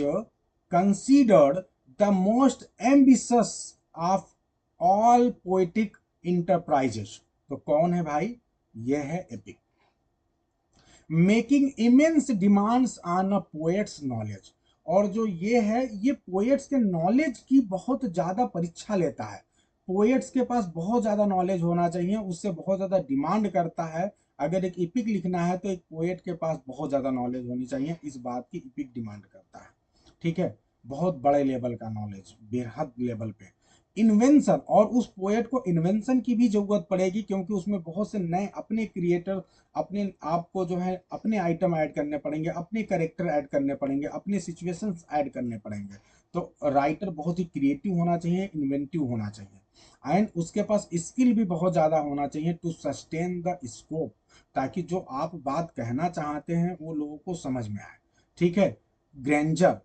considered the most ambitious of all poetic enterprises. तो कौन है भाई? यह है epic. Making immense demands on a poets knowledge. और जो ये है, ये पोएट्स के नॉलेज की बहुत ज्यादा परीक्षा लेता है। पोएट्स के पास बहुत ज्यादा नॉलेज होना चाहिए, उससे बहुत ज्यादा डिमांड करता है। अगर एक इपिक लिखना है तो एक पोएट के पास बहुत ज्यादा नॉलेज होनी चाहिए, इस बात की इपिक डिमांड करता है। ठीक है, बहुत बड़े लेवल का नॉलेज, बेहद लेवल पे। इन्वेंशन, और उस पोएट को इन्वेंशन की भी जरूरत पड़ेगी, क्योंकि उसमें बहुत से नए अपने क्रिएटर, अपने आप को जो है अपने आइटम ऐड करने पड़ेंगे, अपने करेक्टर ऐड करने पड़ेंगे, अपने सिचुएशंस ऐड करने पड़ेंगे। तो राइटर बहुत ही क्रिएटिव होना चाहिए, इन्वेंटिव होना चाहिए, एंड उसके पास स्किल भी बहुत ज़्यादा होना चाहिए टू सस्टेन द स्कोप, ताकि जो आप बात कहना चाहते हैं वो लोगों को समझ में आए। ठीक है, ग्रैंजर,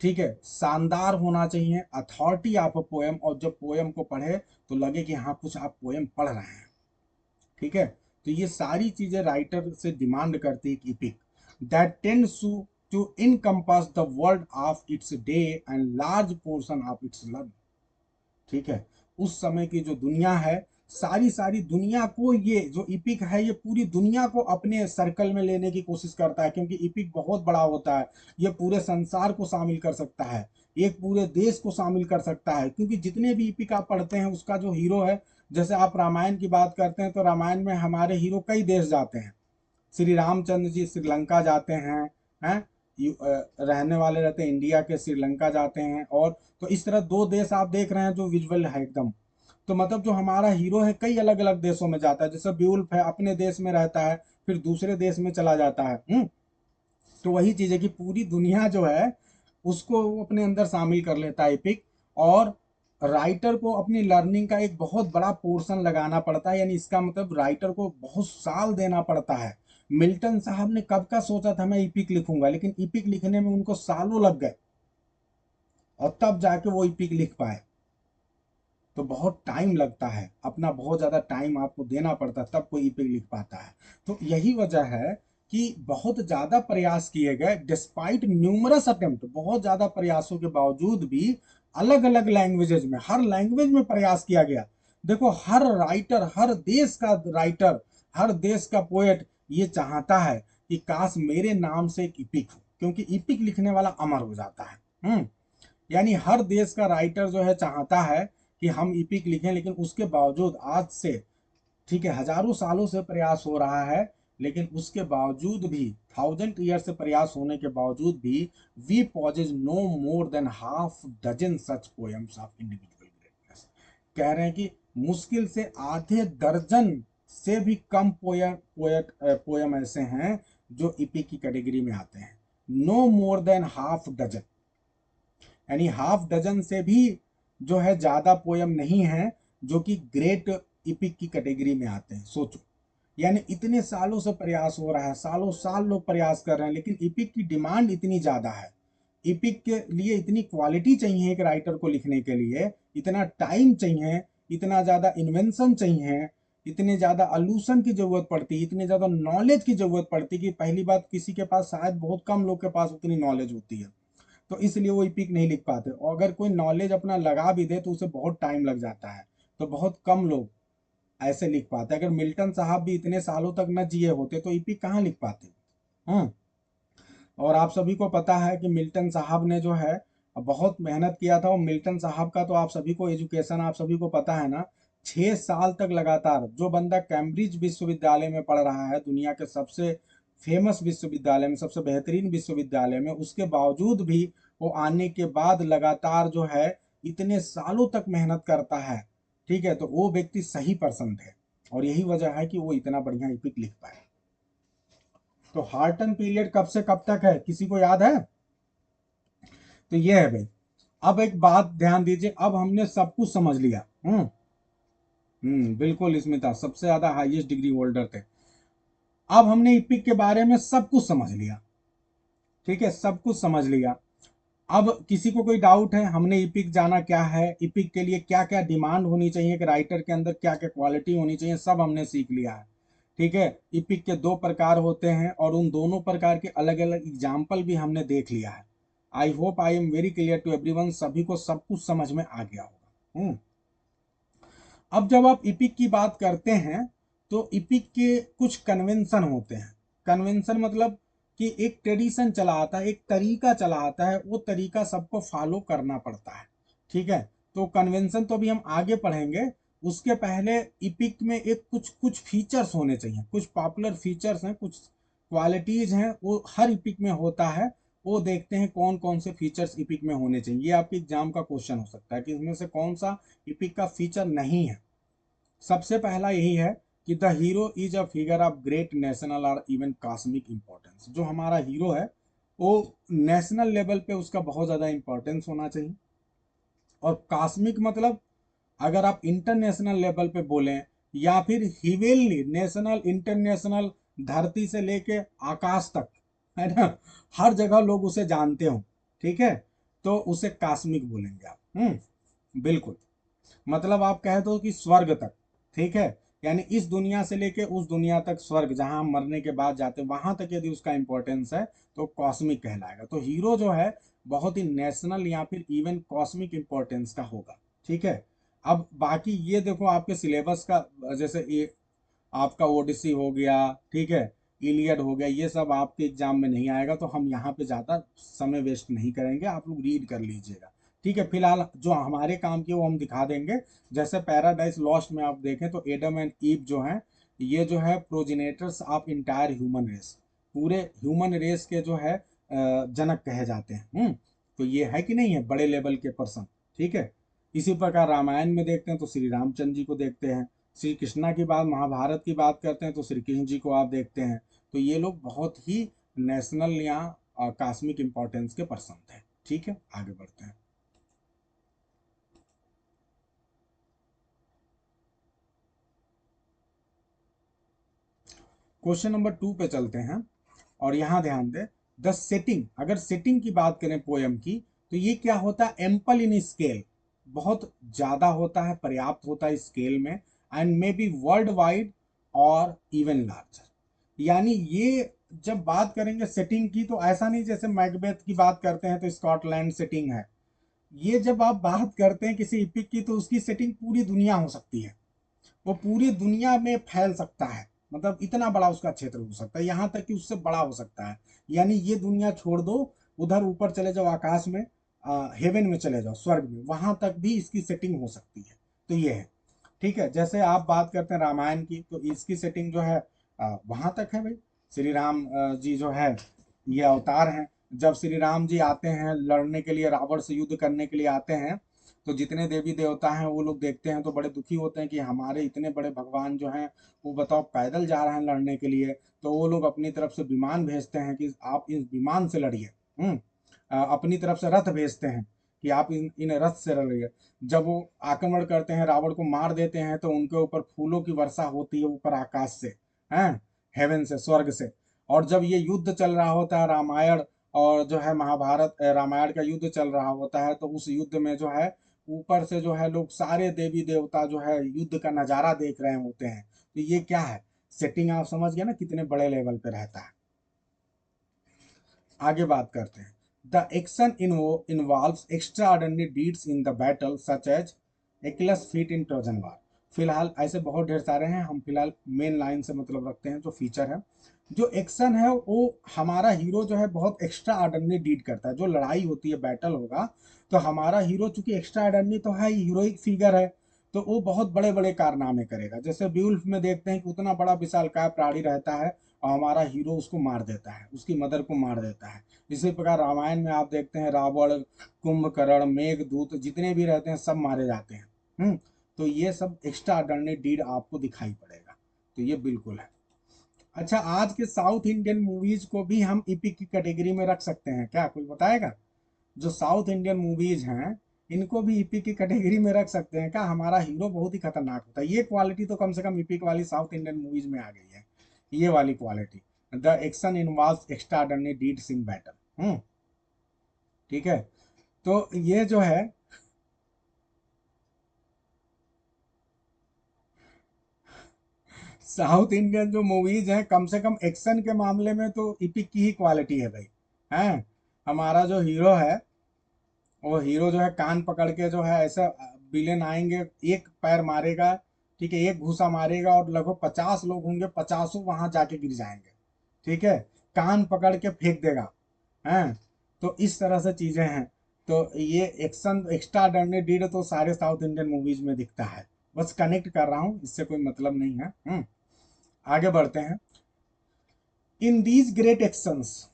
ठीक है, शानदार होना चाहिए, अथॉरिटी ऑफ पोएम, और जब पोएम को पढ़े तो लगे कि हाँ कुछ आप पोएम पढ़ रहे हैं। ठीक है, तो ये सारी चीजें राइटर से डिमांड करती है epic that tends to encompass the world of its day and large portion of its learn. ठीक है, उस समय की जो दुनिया है, सारी सारी दुनिया को, ये जो इपिक है ये पूरी दुनिया को अपने सर्कल में लेने की कोशिश करता है, क्योंकि इपिक बहुत बड़ा होता है, ये पूरे संसार को शामिल कर सकता है, एक पूरे देश को शामिल कर सकता है, क्योंकि जितने भी इपिक आप पढ़ते हैं उसका जो हीरो है, जैसे आप रामायण की बात करते हैं तो रामायण में हमारे हीरो कई देश जाते हैं। श्री रामचंद्र जी श्रीलंका जाते हैं रहने वाले रहते हैं इंडिया के, श्रीलंका जाते हैं, और तो इस तरह दो देश आप देख रहे हैं जो विजुअल है एकदम। तो मतलब जो हमारा हीरो है कई अलग अलग देशों में जाता है, जैसे ब्यूल्फ है अपने देश में रहता है फिर दूसरे देश में चला जाता है। तो वही चीज है कि पूरी दुनिया जो है उसको वो अपने अंदर शामिल कर लेता है एपिक, और राइटर को अपनी लर्निंग का एक बहुत बड़ा पोर्शन लगाना पड़ता है, यानी इसका मतलब राइटर को बहुत साल देना पड़ता है। मिल्टन साहब ने कब का सोचा था मैं इपिक लिखूंगा, लेकिन इपिक लिखने में उनको सालों लग गए, और तब जाके वो इपिक लिख पाए। तो बहुत टाइम लगता है, अपना बहुत ज़्यादा टाइम आपको देना पड़ता है तब कोई इपिक लिख पाता है। तो यही वजह है कि बहुत ज़्यादा प्रयास किए गए, डिस्पाइट न्यूमरस अटेम्प्ट, बहुत ज़्यादा प्रयासों के बावजूद भी अलग अलग लैंग्वेजेज में, हर लैंग्वेज में प्रयास किया गया। देखो हर राइटर, हर देश का राइटर, हर देश का पोएट ये चाहता है कि काश मेरे नाम से एक इपिक हो, क्योंकि इपिक लिखने वाला अमर हो जाता है। यानी हर देश का राइटर जो है चाहता है कि हम इपिक लिखें, लेकिन उसके बावजूद आज से, ठीक है, हजारों सालों से प्रयास हो रहा है, लेकिन उसके बावजूद भी, 1000 ईयर से प्रयास होने के बावजूद भी, we possess no more than half dozen such poems of individual greatness. कह रहे हैं कि मुश्किल से आधे दर्जन से भी कम पोएम ऐसे हैं जो इपिक की कैटेगरी में आते हैं। No more than half dozen, यानी हाफ डजन से भी जो है ज्यादा पोयम नहीं है जो कि ग्रेट इपिक की कैटेगरी में आते हैं। सोचो, यानी इतने सालों से प्रयास हो रहा है, सालों साल लोग प्रयास कर रहे हैं, लेकिन इपिक की डिमांड इतनी ज्यादा है, इपिक के लिए इतनी क्वालिटी चाहिए एक राइटर को लिखने के लिए, इतना टाइम चाहिए, इतना ज्यादा इन्वेंशन चाहिए, इतने ज्यादा अलूशन की जरूरत पड़ती है, इतने ज्यादा नॉलेज की जरूरत पड़ती है कि पहली बात किसी के पास, शायद बहुत कम लोग के पास उतनी नॉलेज होती है, तो इसलिए वो इपिक नहीं लिख पाते, और अगर कोई नॉलेज अपना लगा भी दे तो उसे बहुत टाइम लग जाता है, तो बहुत कम लोग ऐसे लिख पाते। अगर मिल्टन साहब भी इतने सालों तक न जिए होते तो इपिक कहाँ लिख पाते। हम्म और आप सभी को पता है कि मिल्टन साहब ने जो है बहुत मेहनत किया था, और मिल्टन साहब का तो आप सभी को एजुकेशन आप सभी को पता है ना, 6 साल तक लगातार, जो बंदा कैम्ब्रिज विश्वविद्यालय में पढ़ रहा है, दुनिया के सबसे फेमस विश्वविद्यालय में, सबसे बेहतरीन विश्वविद्यालय में, उसके बावजूद भी वो आने के बाद लगातार जो है इतने सालों तक मेहनत करता है। ठीक है, तो वो व्यक्ति सही पर्सन थे, और यही वजह है कि वो इतना बढ़िया इपिक लिख पाए। तो हार्टन पीरियड कब से कब तक है, किसी को याद है? तो ये है भाई। अब एक बात ध्यान दीजिए, अब हमने सब कुछ समझ लिया। बिल्कुल स्मिता सबसे ज्यादा हाईएस्ट डिग्री होल्डर थे। अब हमने इपिक के बारे में सब कुछ समझ लिया, ठीक है, सब कुछ समझ लिया। अब किसी को कोई डाउट है? हमने इपिक जाना क्या है, इपिक के लिए क्या क्या डिमांड होनी चाहिए, कि राइटर के अंदर क्या क्या क्वालिटी होनी चाहिए, सब हमने सीख लिया है। ठीक है, इपिक के 2 प्रकार होते हैं, और उन दोनों प्रकार के अलग अलग एग्जाम्पल भी हमने देख लिया है। I hope I am very clear to everyone, सभी को सब कुछ समझ में आ गया होगा। अब जब आप इपिक की बात करते हैं तो इपिक के कुछ कन्वेंशन होते हैं। कन्वेंशन मतलब कि एक ट्रेडिशन चला आता है, एक तरीका चला आता है, वो तरीका सबको फॉलो करना पड़ता है। ठीक है, तो कन्वेंशन तो अभी हम आगे पढ़ेंगे, उसके पहले इपिक में एक कुछ कुछ फीचर्स होने चाहिए, कुछ पॉपुलर फीचर्स हैं, कुछ क्वालिटीज हैं, वो हर इपिक में होता है। वो देखते हैं कौन कौन से फीचर्स इपिक में होने चाहिए, ये आपके एग्जाम का क्वेश्चन हो सकता है कि इसमें से कौन सा इपिक का फीचर नहीं है। सबसे पहला यही है कि the hero is a figure of great national और इवन कॉस्मिक इंपॉर्टेंस। जो हमारा हीरो है वो नेशनल लेवल पे उसका बहुत ज़्यादा इंपॉर्टेंस होना चाहिए। और कॉस्मिक मतलब अगर आप इंटरनेशनल लेवल पे बोलें या फिर हिवेलली नेशनल इंटरनेशनल, धरती से लेके आकाश तक, है ना, हर जगह लोग उसे जानते हो, ठीक है, तो उसे कॉस्मिक बोलेंगे आप। बिल्कुल। मतलब आप कह दो कि स्वर्ग तक, ठीक है, यानी इस दुनिया से लेके उस दुनिया तक, स्वर्ग जहां हम मरने के बाद जाते हैं वहां तक यदि उसका इंपॉर्टेंस है तो कॉस्मिक कहलाएगा। तो हीरो जो है बहुत ही नेशनल या फिर इवन कॉस्मिक इंपॉर्टेंस का होगा, ठीक है। अब बाकी ये देखो आपके सिलेबस का, जैसे ये आपका ओडिसी हो गया, ठीक है, इलियड हो गया, ये सब आपके एग्जाम में नहीं आएगा, तो हम यहाँ पे ज़्यादा समय वेस्ट नहीं करेंगे, आप लोग रीड कर लीजिएगा, ठीक है। फिलहाल जो हमारे काम की वो हम दिखा देंगे। जैसे पैराडाइज लॉस्ट में आप देखें तो एडम एंड ईव जो हैं, ये जो है प्रोजिनेटर्स ऑफ इंटायर ह्यूमन रेस, पूरे ह्यूमन रेस के जो है जनक कहे जाते हैं। तो ये है कि नहीं है, बड़े लेवल के पर्सन, ठीक है। इसी प्रकार रामायण में देखते हैं तो श्री रामचंद्र जी को देखते हैं, श्री कृष्णा की बात, महाभारत की बात करते हैं तो श्री कृष्ण जी को आप देखते हैं। तो ये लोग बहुत ही नेशनल या कॉस्मिक इंपॉर्टेंस के पर्सन थे, ठीक है। आगे बढ़ते हैं। क्वेश्चन नंबर 2 पे चलते हैं। और यहाँ ध्यान दें, द सेटिंग, अगर सेटिंग की बात करें पोयम की, तो ये क्या होता है, एम्पल इन स्केल, बहुत ज्यादा होता है, पर्याप्त होता है स्केल में, and may be world wide और इवन लार्जर। यानी ये जब बात करेंगे सेटिंग की तो ऐसा नहीं जैसे मैकबेथ की बात करते हैं तो स्कॉटलैंड सेटिंग है। ये जब आप बात करते हैं किसी इपिक की तो उसकी सेटिंग पूरी दुनिया हो सकती है, वो पूरी दुनिया में फैल सकता है, मतलब इतना बड़ा उसका क्षेत्र हो सकता है, यहाँ तक कि उससे बड़ा हो सकता है। यानी ये दुनिया छोड़ दो, उधर ऊपर चले जाओ आकाश में, हेवन में चले जाओ, स्वर्ग में, वहां तक भी इसकी सेटिंग हो सकती है। तो ये है, ठीक है। जैसे आप बात करते हैं रामायण की तो इसकी सेटिंग जो है वहां तक है भाई। श्री राम जी जो है ये अवतार हैं। जब श्री राम जी आते हैं लड़ने के लिए, रावण से युद्ध करने के लिए आते हैं, तो जितने देवी देवता हैं वो लोग देखते हैं तो बड़े दुखी होते हैं कि हमारे इतने बड़े भगवान जो हैं वो बताओ पैदल जा रहे हैं लड़ने के लिए। तो वो लोग अपनी तरफ से विमान भेजते हैं कि आप इस विमान से लड़िए। अपनी तरफ से रथ भेजते हैं कि आप इन रथ से लड़िए। जब वो आक्रमण करते हैं, रावण को मार देते हैं, तो उनके ऊपर फूलों की वर्षा होती है ऊपर आकाश से, हैं, हेवन से, स्वर्ग से। और जब ये युद्ध चल रहा होता है रामायण और जो है महाभारत, रामायण का युद्ध चल रहा होता है, तो उस युद्ध में जो है ऊपर से जो है लोग सारे देवी देवता जो है युद्ध का नजारा देख रहे होते हैं। तो ये क्या है, सेटिंग आप समझ गए ना कितने बड़े लेवल पे रहता है। आगे बात करते हैं। The action involves extraordinary deeds in the battle such as Achilles feat in Trojan war. फिलहाल ऐसे बहुत ढेर सारे हैं, हम फिलहाल मेन लाइन से मतलब रखते हैं जो फीचर है। जो एक्शन है वो हमारा हीरो जो है बहुत एक्स्ट्रा ऑर्डिनरी डीड करता है। जो लड़ाई होती है, बैटल होगा, तो हमारा हीरो चूंकि एक्स्ट्रा ऑर्डिनरी तो है, हीरोइक फिगर है, तो वो बहुत बड़े बड़े कारनामे करेगा। जैसे ब्यूल्फ में देखते हैं कि उतना बड़ा विशालकाय प्राणी रहता है और हमारा हीरो उसको मार देता है, उसकी मदर को मार देता है। इसी प्रकार रामायण में आप देखते हैं रावण, कुंभकर्ण, मेघदूत, जितने भी रहते हैं सब मारे जाते हैं। तो ये सब एक्स्ट्रा ऑर्डिनरी डीड आपको दिखाई पड़ेगा। तो ये बिल्कुल है। अच्छा, आज के साउथ इंडियन मूवीज को भी हम इपिक की कैटेगरी में रख सकते हैं क्या, कोई बताएगा? जो साउथ इंडियन मूवीज हैं इनको भी इपिक की कैटेगरी में रख सकते हैं क्या? हमारा हीरो बहुत ही खतरनाक होता है, ये क्वालिटी तो कम से कम इपिक वाली साउथ इंडियन मूवीज में आ गई है, ये वाली quality. The action involves extraordinary deeds in battle. ठीक है। तो ये जो है साउथ इंडियन जो मूवीज हैं कम से कम एक्शन के मामले में तो इपिक की ही क्वालिटी है भाई। हैं, हमारा जो हीरो है, वो हीरो जो है कान पकड़ के जो है ऐसा, विलेन आएंगे, एक पैर मारेगा, ठीक है, एक घूसा मारेगा और लगभग 50 लोग होंगे, 50 वहां जाके गिर जाएंगे, ठीक है, कान पकड़ के फेंक देगा। हैं, तो इस तरह से चीजें हैं। तो ये एक्शन एक्स्ट्रा डरने डीड तो सारे साउथ इंडियन मूवीज में दिखता है। बस कनेक्ट कर रहा हूँ, इससे कोई मतलब नहीं है। आगे बढ़ते हैं। In these great actions,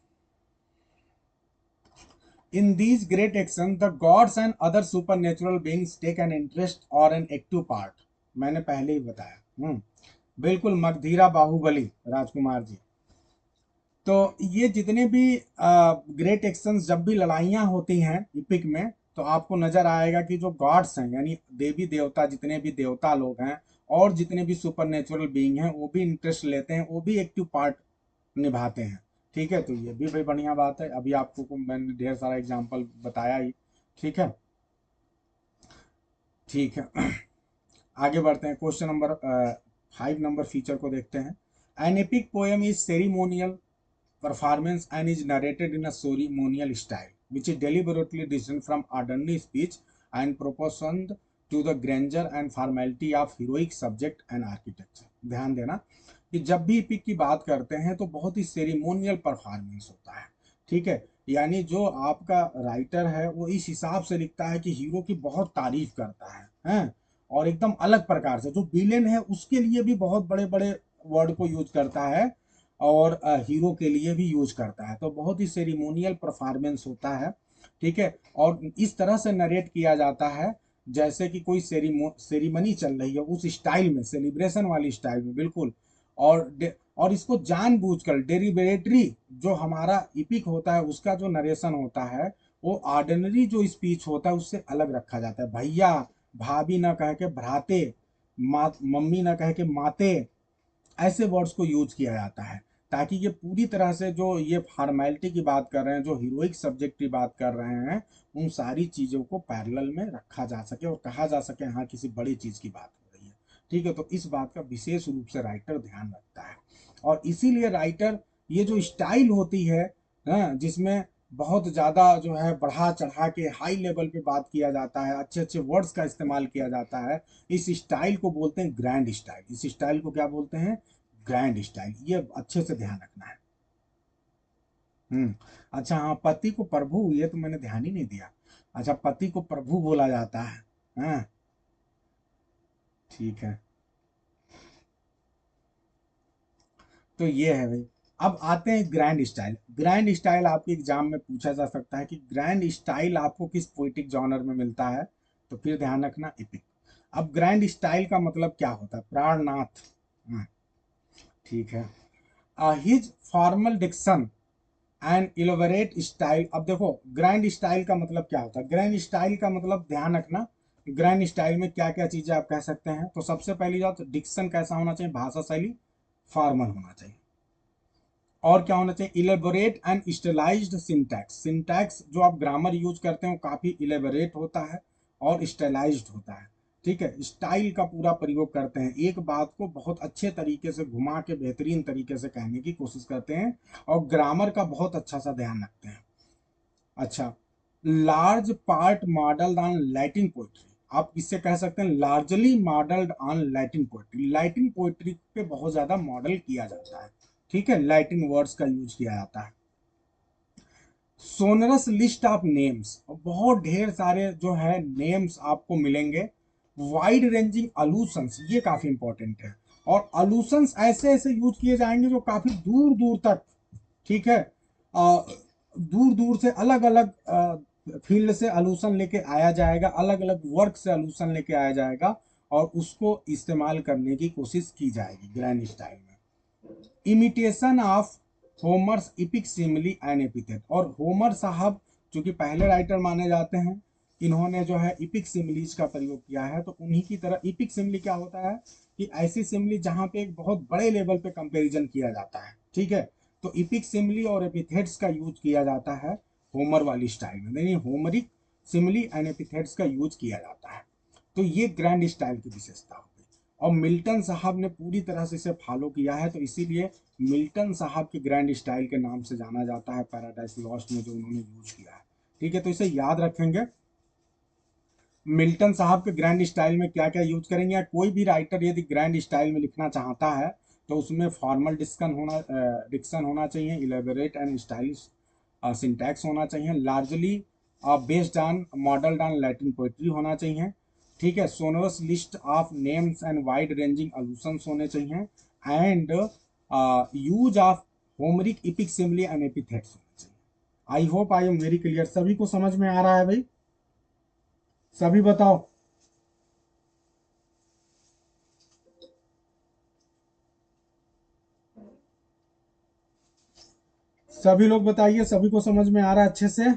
In these great actions, the gods and other supernatural beings take an interest or an active part. मैंने पहले ही बताया। बिल्कुल, मगधीरा बाहुबली राजकुमार जी। तो ये जितने भी ग्रेट एक्शंस, जब भी लड़ाइयाँ होती हैं इपिक में, तो आपको नजर आएगा कि जो गॉड्स हैं यानी देवी देवता, जितने भी देवता लोग हैं और जितने भी सुपर नेचुरल बीइंग हैं, वो भी इंटरेस्ट लेते हैं, वो भी एक्टिव पार्ट निभाते हैं। ठीक है, तो ये भी भाई बढ़िया बात है। अभी आपको मैंने ढेर सारा एग्जाम्पल बताया ही। ठीक है, ठीक है। आगे बढ़ते हैं, क्वेश्चन नंबर 5 नंबर फीचर को देखते हैं। An epic poem is ceremonial performance and is narrated in a ceremonial style, which is deliberately distinct from ordinary speech and proportioned to the grandeur and formality of heroic subject and architecture। ध्यान देना कि जब भी epic की बात करते हैं तो बहुत ही सेरिमोनियल परफॉर्मेंस होता है। ठीक है, यानी जो आपका राइटर है वो इस हिसाब से लिखता है कि हीरो की बहुत तारीफ करता है, और एकदम अलग प्रकार से। जो विलेन है उसके लिए भी बहुत बड़े बड़े वर्ड को यूज करता है, और हीरो के लिए भी यूज करता है। तो बहुत ही सेरिमोनियल परफॉर्मेंस होता है। ठीक है, और इस तरह से नरेट किया जाता है जैसे कि कोई सेरिमनी चल रही है, उस स्टाइल में, सेलिब्रेशन वाली स्टाइल में, बिल्कुल। और इसको जानबूझकर डेरिवेटरी, जो हमारा इपिक होता है उसका जो नरेशन होता है, वो ऑर्डिनरी जो स्पीच होता है उससे अलग रखा जाता है। भैया भाभी ना कह के भ्राते, मम्मी ना कह के माते, ऐसे वर्ड्स को यूज किया जाता है, ताकि ये पूरी तरह से जो ये फॉर्मेलिटी की बात कर रहे हैं, जो हीरोइक सब्जेक्ट की बात कर रहे हैं, उन सारी चीज़ों को पैरेलल में रखा जा सके और कहा जा सके हाँ किसी बड़ी चीज़ की बात हो रही है। ठीक है, तो इस बात का विशेष रूप से राइटर ध्यान रखता है। और इसीलिए राइटर, ये जो स्टाइल होती है, हाँ, जिसमें बहुत ज़्यादा जो है बढ़ा चढ़ा के हाई लेवल पे बात किया जाता है, अच्छे अच्छे वर्ड्स का इस्तेमाल किया जाता है, इस स्टाइल को बोलते हैं ग्रैंड स्टाइल। इस स्टाइल को क्या बोलते हैं? Grand style. ये अच्छे से ध्यान रखना है। हम्म। अच्छा, हाँ, पति को प्रभु, ये तो मैंने ध्यान ही नहीं दिया। अच्छा, पति को प्रभु बोला जाता है। हाँ, ठीक है, तो ये है भाई। अब आते हैं ग्रैंड स्टाइल। ग्रैंड स्टाइल आपके एग्जाम में पूछा जा सकता है कि ग्रैंड स्टाइल आपको किस पोइटिक जॉनर में मिलता है, तो फिर ध्यान रखना एपिक। अब ग्रैंड स्टाइल का मतलब क्या होता है? प्राणनाथ। हाँ, ठीक है। His formal diction and elaborate style. अब देखो, ग्रैंड स्टाइल का मतलब क्या होता है? ग्रैंड स्टाइल का मतलब ध्यान रखना, ग्रैंड स्टाइल में क्या क्या चीजें आप कह सकते हैं। तो सबसे पहली बात, डिक्शन कैसा होना चाहिए? भाषा शैली फॉर्मल होना चाहिए। और क्या होना चाहिए? Elaborate and stylised syntax. Syntax जो आप ग्रामर यूज करते हैं वो काफी इलेबोरेट होता है और स्टाइलाइज्ड होता है। ठीक है, स्टाइल का पूरा प्रयोग करते हैं, एक बात को बहुत अच्छे तरीके से घुमा के बेहतरीन तरीके से कहने की कोशिश करते हैं, और ग्रामर का बहुत अच्छा सा ध्यान रखते हैं। अच्छा, large part modelled on Latin poetry. आप इससे कह सकते हैं largely modelled on Latin poetry. Latin poetry पे बहुत ज्यादा मॉडल किया जाता है। ठीक है, लैटिन वर्ड्स का यूज किया जाता है। सोनरस लिस्ट ऑफ नेम्स, बहुत ढेर सारे जो है नेम्स आपको मिलेंगे। वाइड रेंजिंग अलूशंस, ये काफी इंपॉर्टेंट है। और अलूशंस ऐसे ऐसे यूज किए जाएंगे जो काफी दूर दूर तक, ठीक है, दूर दूर से अलग अलग फील्ड से अलूशन लेके आया जाएगा, अलग अलग वर्क से अलूशन लेके आया जाएगा, और उसको इस्तेमाल करने की कोशिश की जाएगी ग्रैंड स्टाइल में। Imitation of होमर्स EPIC simile and epithet. और होमर साहब चूंकि पहले राइटर माने जाते हैं, इन्होंने जो है इपिक सिमिलीज का प्रयोग किया है। तो उन्हीं की तरह इपिक सिमिली क्या होता है कि ऐसी सिमिली जहां पे एक बहुत बड़े लेवल पे कंपैरिजन किया जाता है। ठीक है, तो इपिक सिमिली और एपिथेट्स का यूज किया जाता है होमर वाली स्टाइल में, यानी होमरिक सिमिली एंड एपिथेट्स का यूज किया जाता है। तो ये ग्रैंड स्टाइल की विशेषता हो गई, और मिल्टन साहब ने पूरी तरह से इसे फॉलो किया है, तो इसीलिए मिल्टन साहब के ग्रैंड स्टाइल के नाम से जाना जाता है, पैराडाइज लॉस्ट में जो उन्होंने यूज किया है। ठीक है, तो इसे याद रखेंगे। मिल्टन साहब के ग्रैंड स्टाइल में क्या क्या यूज करेंगे, या कोई भी राइटर यदि ग्रैंड स्टाइल में लिखना चाहता है तो उसमें फॉर्मल डिक्शन होना चाहिए, इलेबोरेट एंड स्टाइलिश सिंटैक्स होना चाहिए, largely based on modelled on Latin poetry होना चाहिए। ठीक है, sonorous list of names and wide ranging allusions होने चाहिए, and use of Homeric epic simile and epithets होने चाहिए। I hope I am very clear. सभी को समझ में आ रहा है भाई? सभी बताओ। सभी लोग बताइए, सभी को समझ में आ रहा है अच्छे से?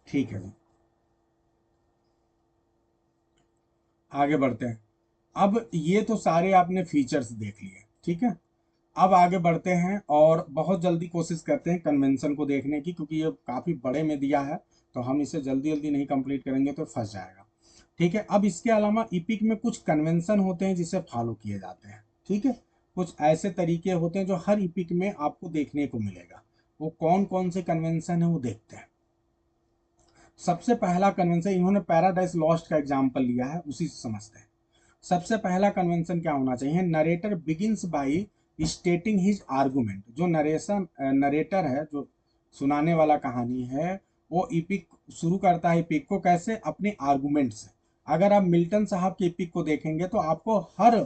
ठीक है जी, आगे बढ़ते हैं। अब ये तो सारे आपने फीचर्स देख लिए, ठीक है। अब आगे बढ़ते हैं और बहुत जल्दी कोशिश करते हैं कन्वेंशन को देखने की, क्योंकि ये काफ़ी बड़े में दिया है, तो हम इसे जल्दी जल्दी नहीं कंप्लीट करेंगे तो फंस जाएगा। ठीक है, अब इसके अलावा इपिक में कुछ कन्वेंशन होते हैं जिसे फॉलो किए जाते हैं। ठीक है, कुछ ऐसे तरीके होते हैं जो हर इपिक में आपको देखने को मिलेगा। वो कौन कौन से कन्वेंशन है वो देखते हैं। सबसे पहला कन्वेंशन, इन्होंने पैराडाइज लॉस्ट का एग्जाम्पल लिया है, उसी से समझते हैं। सबसे पहला कन्वेंशन क्या होना चाहिए? Narrator begins by स्टेटिंग his argument. जो नरेटर है, जो सुनाने वाला कहानी है, वो इपिक शुरू करता है इपिक को कैसे? अपने आर्गुमेंट से। अगर आप मिल्टन साहब के इपिक को देखेंगे तो आपको हर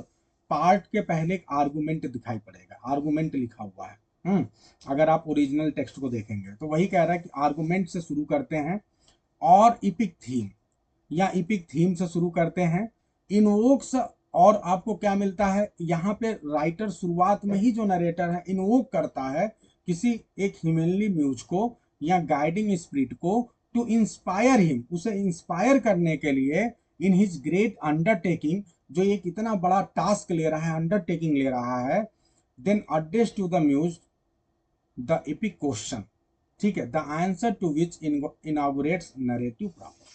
पार्ट के पहले एक आर्गुमेंट दिखाई पड़ेगा, आर्गुमेंट लिखा हुआ है। अगर आप ओरिजिनल टेक्स्ट को देखेंगे तो वही कह रहा है कि आर्गुमेंट से शुरू करते हैं और इपिक थीम, या इपिक थीम से शुरू करते हैं। इनवोक्स, और आपको क्या मिलता है यहाँ पे? राइटर शुरुआत में ही, जो नरेटर है, इनवोक करता है किसी एक हिमेनली म्यूज को या गाइडिंग स्पिरिट को, टू इंस्पायर हिम, उसे इंस्पायर करने के लिए, इन हिज ग्रेट अंडरटेकिंग, जो एक इतना बड़ा टास्क ले रहा है, अंडरटेकिंग ले रहा है। Then address to the muse the epic question, ठीक है, the answer to which inaugurates narrative proper.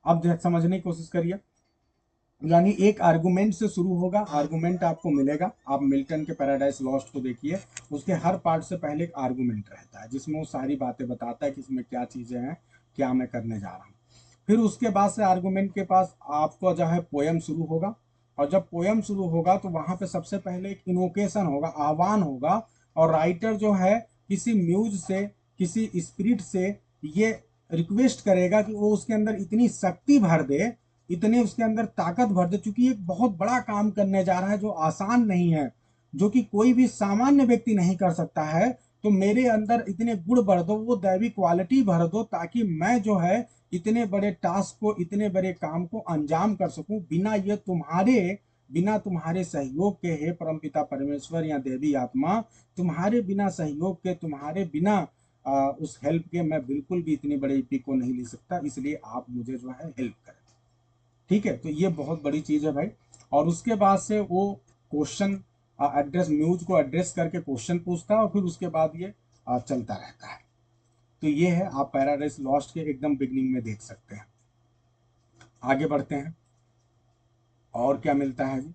अब समझने की कोशिश करिए। यानी एक आर्गुमेंट से शुरू होगा, आर्गुमेंट आपको मिलेगा। आप मिल्टन के पैराडाइज लॉस्ट को देखिए, उसके हर पार्ट से पहले एक आर्गुमेंट रहता है जिसमें वो सारी बातें बताता है कि इसमें क्या चीजें हैं, क्या मैं करने जा रहा हूँ। फिर उसके बाद से आर्गुमेंट के पास आपको जो है पोयम शुरू होगा। और जब पोयम शुरू होगा तो वहां पे सबसे पहले एक इनोकेशन होगा, आह्वान होगा। और राइटर जो है किसी म्यूज से, किसी स्पिरिट से ये रिक्वेस्ट करेगा कि वो उसके अंदर इतनी शक्ति भर दे, इतने उसके अंदर ताकत भर दे, चूंकि एक बहुत बड़ा काम करने जा रहा है जो आसान नहीं है, जो कि कोई भी सामान्य व्यक्ति नहीं कर सकता है। तो मेरे अंदर इतने गुण भर दो, वो दैवी क्वालिटी भर दो, ताकि मैं जो है इतने बड़े टास्क को, इतने बड़े काम को अंजाम कर सकूं, बिना तुम्हारे सहयोग के, हे परमपिता परमेश्वर या देवी आत्मा, तुम्हारे बिना सहयोग के, तुम्हारे बिना उस हेल्प के मैं बिल्कुल भी इतनी बड़ी इपिक को नहीं ले सकता, इसलिए आप मुझे जो है हेल्प करें। ठीक है, तो ये बहुत बड़ी चीज है भाई। और उसके बाद से वो क्वेश्चन एड्रेस, म्यूज को एड्रेस करके क्वेश्चन पूछता है, और फिर उसके बाद ये चलता रहता है। तो ये है, आप पैराडाइज लॉस्ट के एकदम बिगनिंग में देख सकते हैं। आगे बढ़ते हैं, और क्या मिलता है जी?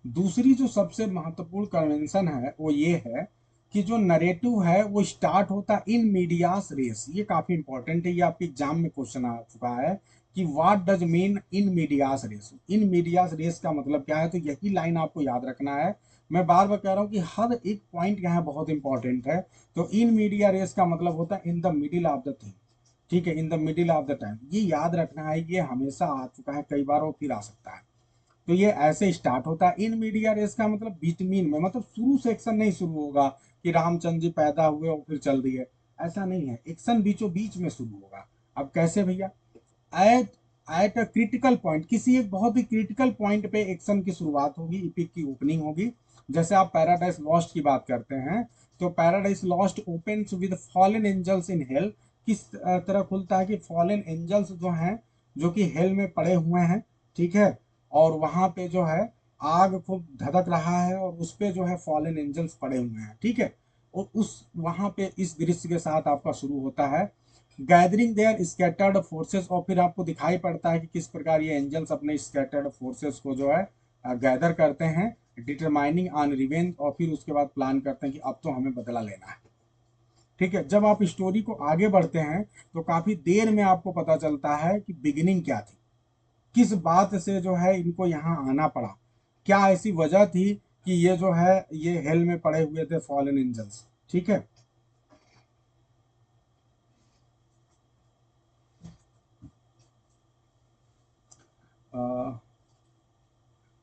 दूसरी जो सबसे महत्वपूर्ण कन्वेंशन है वो ये है कि जो नरेटिव है वो स्टार्ट होता है इन मीडियास रेस। ये काफी इंपॉर्टेंट है, ये आपके एग्जाम में क्वेश्चन आ चुका है कि what does mean in medias res. In medias res का मतलब क्या है? तो यही लाइन आपको याद रखना है। मैं बार बार कह रहा हूँ कि हर एक पॉइंट यहाँ बहुत इंपॉर्टेंट है। तो इन मीडिया रेस का मतलब होता है in the middle of the thing. ठीक है, in the middle of the time, ये याद रखना है, ये हमेशा आ चुका है कई बार और फिर आ सकता है। तो ये ऐसे स्टार्ट होता है। इन मीडिया रेस का मतलब बिटवीन में, मतलब शुरू से एक्शन नहीं शुरू होगा कि रामचंद्र जी पैदा हुए और फिर चल दिए, ऐसा नहीं है। एक्शन बीचों बीच में शुरू होगा। अब कैसे भैया? At at a critical point, किसी एक बहुत ही क्रिटिकल पॉइंट पे एक्शन की शुरुआत होगी, इपिक की ओपनिंग होगी। जैसे आप पैराडाइज लॉस्ट की बात करते हैं, तो Paradise Lost opens with fallen angels in hell. किस तरह खुलता है? कि फॉलन एंजल्स जो हैं, जो कि हेल में पड़े हुए हैं, ठीक है, और वहां पे जो है आग खूब धधक रहा है, और उस पे जो है फॉलन एंजल्स पड़े हुए हैं, ठीक है। और उस वहां पे इस दृश्य के साथ आपका शुरू होता है गैदरिंग देयर स्कैटर्ड फोर्सेस। और फिर आपको दिखाई पड़ता है कि किस प्रकार ये एंजल्स अपने स्कैटर्ड फोर्सेस को जो है गैदर करते हैं, डिटरमाइनिंग ऑन रिवेंज। और फिर उसके बाद प्लान करते हैं कि अब तो हमें बदला लेना है। ठीक है, जब आप स्टोरी को आगे बढ़ते हैं तो काफी देर में आपको पता चलता है कि बिगिनिंग क्या थी, किस बात से जो है इनको यहाँ आना पड़ा, क्या ऐसी वजह थी कि ये जो है ये हेल में पड़े हुए थे फॉलन एंजल्स। ठीक है, अ,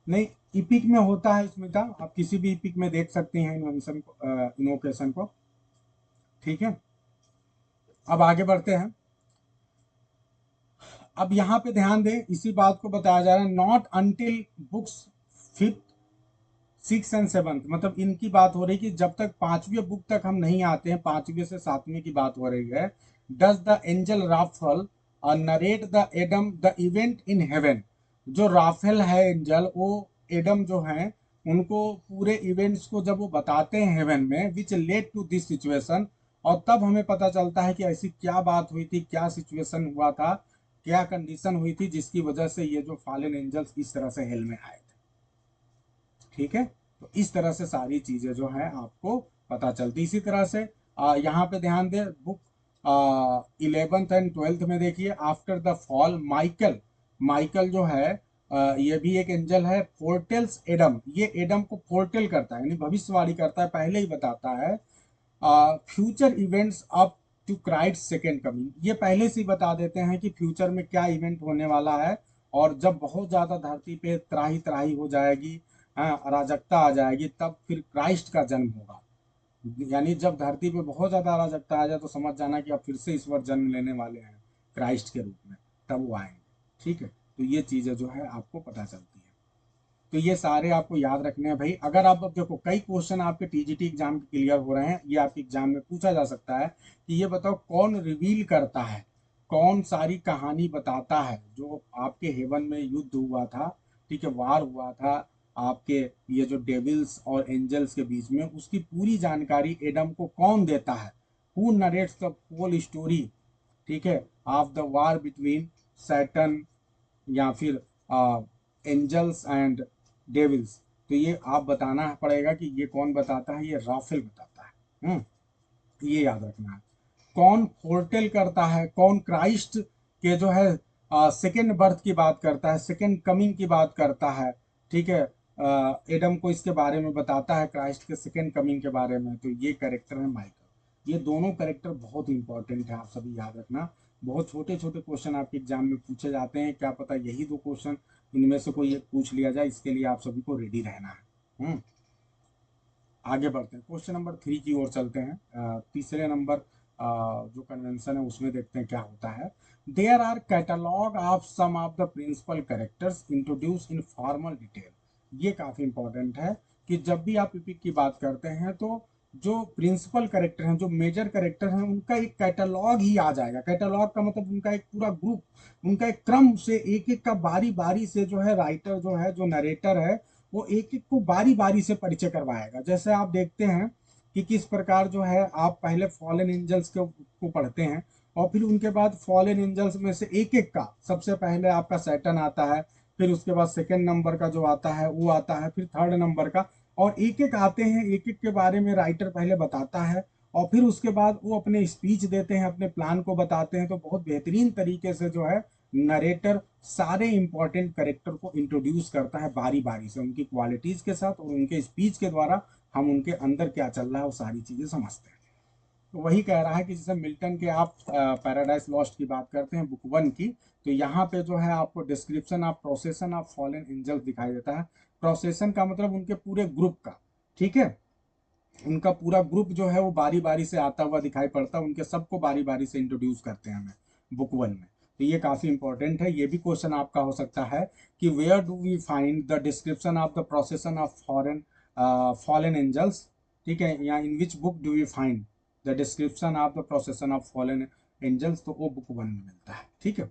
नहीं, इपिक में होता है स्मिता, आप किसी भी इपिक में देख सकते हैं इन्वेंशन को, इनोकेशन को। ठीक है, अब आगे बढ़ते हैं। अब यहाँ पे ध्यान दें, इसी बात को बताया जा रहा है, not until books fifth six and seventh, मतलब इनकी बात हो रही कि जब तक पांचवी बुक तक हम नहीं आते हैं, पांचवी से सातवीं की बात हो रही है, does the angel Raphael narrate the Adam the event in heaven. जो राफेल है एंजल, वो एडम जो है उनको पूरे इवेंट्स को जब वो बताते हैं हेवन में, which led to this situation, और तब हमें पता चलता है कि ऐसी क्या बात हुई थी, क्या सिचुएशन हुआ था, क्या कंडीशन हुई थी जिसकी वजह से ये जो फॉलन एंजल्स इस तरह से हेल में आए थे। ठीक है, तो इस तरह से सारी चीजें जो है आपको पता चलती। इसी तरह से यहाँ पे ध्यान दें, बुक 11th एंड 12th में देखिए, after the fall Michael, Michael जो है ये भी एक एंजल है, फोर्टेल्स एडम, ये एडम को फोर्टेल करता है यानी भविष्यवाणी करता है, पहले ही बताता है future events up to Christ second coming. ये पहले से ही बता देते हैं कि फ्यूचर में क्या इवेंट होने वाला है, और जब बहुत ज्यादा धरती पे त्राही त्राही हो जाएगी, अराजकता आ जाएगी, तब फिर क्राइस्ट का जन्म होगा। यानी जब धरती पे बहुत ज्यादा अराजकता आ जाए तो समझ जाना कि अब फिर से ईश्वर जन्म लेने वाले हैं क्राइस्ट के रूप में, तब वो आएंगे। ठीक है, तो ये चीजें जो है आपको पता चलती है। तो ये सारे आपको याद रखने हैं भाई। अगर आप, अब देखो कई क्वेश्चन आपके टीजीटी एग्जाम के क्लियर हो रहे हैं, ये आपके एग्जाम में पूछा जा सकता है कि ये बताओ कौन रिवील करता है, कौन सारी कहानी बताता है जो आपके हेवन में युद्ध हुआ था, ठीक है, वार हुआ था आपके ये जो डेविल्स और एंजल्स के बीच में, उसकी पूरी जानकारी एडम को कौन देता है, who narrates the whole story, ठीक है, of the war between Satan या फिर एंजल्स एंड डेविल्स। तो ये आप बताना पड़ेगा कि ये कौन बताता है, ये राफेल बताता है। ये याद रखना है। कौन फोर्टेल करता है, कौन क्राइस्ट के जो है सेकेंड बर्थ की बात करता है, सेकेंड कमिंग की बात करता है, ठीक है, एडम को इसके बारे में बताता है, क्राइस्ट के सेकेंड कमिंग के बारे में, तो ये कैरेक्टर है माइकल। ये दोनों कैरेक्टर बहुत इंपॉर्टेंट है, आप सभी याद रखना। बहुत छोटे छोटे क्वेश्चन आपके एग्जाम में पूछे जाते हैं, क्या पता यही दो क्वेश्चन इनमें से कोई एक पूछ लिया जाए, इसके लिए आप सभी को रेडी रहना है। आगे बढ़ते हैं, क्वेश्चन नंबर 3 की ओर चलते हैं। तीसरे नंबर जो कन्वेंशन है उसमें देखते हैं क्या होता है। There are catalogue of some of the principal characters introduce in formal detail. ये काफी इंपॉर्टेंट है कि जब भी आप पीपीक की बात करते हैं तो जो प्रिंसिपल कैरेक्टर हैं, जो मेजर कैरेक्टर हैं, उनका एक कैटलॉग ही आ जाएगा। कैटलॉग का मतलब उनका एक पूरा ग्रुप, उनका एक क्रम से एक एक का बारी बारी से जो है राइटर जो है, जो नरेटर है, वो एक एक को बारी बारी से परिचय करवाएगा। जैसे आप देखते हैं कि किस प्रकार जो है आप पहले फॉलन एंजल्स को पढ़ते हैं, और फिर उनके बाद फॉलन एंजल्स में से एक एक का, सबसे पहले आपका सैटन आता है, फिर उसके बाद सेकंड नंबर का जो आता है वो आता है, फिर थर्ड नंबर का, और एक एक आते हैं, एक एक के बारे में राइटर पहले बताता है, और फिर उसके बाद वो अपने स्पीच देते हैं, अपने प्लान को बताते हैं। तो बहुत बेहतरीन तरीके से जो है नरेटर सारे इंपॉर्टेंट कैरेक्टर को इंट्रोड्यूस करता है बारी बारी से, उनकी क्वालिटीज के साथ, और उनके स्पीच के द्वारा हम उनके अंदर क्या चल रहा है वो सारी चीजें समझते हैं। तो वही कह रहा है कि जैसे मिल्टन के आप पैराडाइज लॉस्ट की बात करते हैं बुक 1 की, तो यहाँ पे जो है आपको description of procession of fallen angels दिखाई देता है। प्रोसेशन का मतलब उनके पूरे ग्रुप का, ठीक है, उनका पूरा ग्रुप जो है वो बारी बारी से आता हुआ दिखाई पड़ता है, उनके सबको बारी बारी से इंट्रोड्यूस करते हैं हमें बुक 1 में। तो ये काफी इंपॉर्टेंट है। ये भी क्वेश्चन आपका हो सकता है कि where do we find the description of the procession of foreign fallen angels, ठीक है, या in which book do we find the description of the procession of fallen angels, तो वो बुक 1 में मिलता है। ठीक है,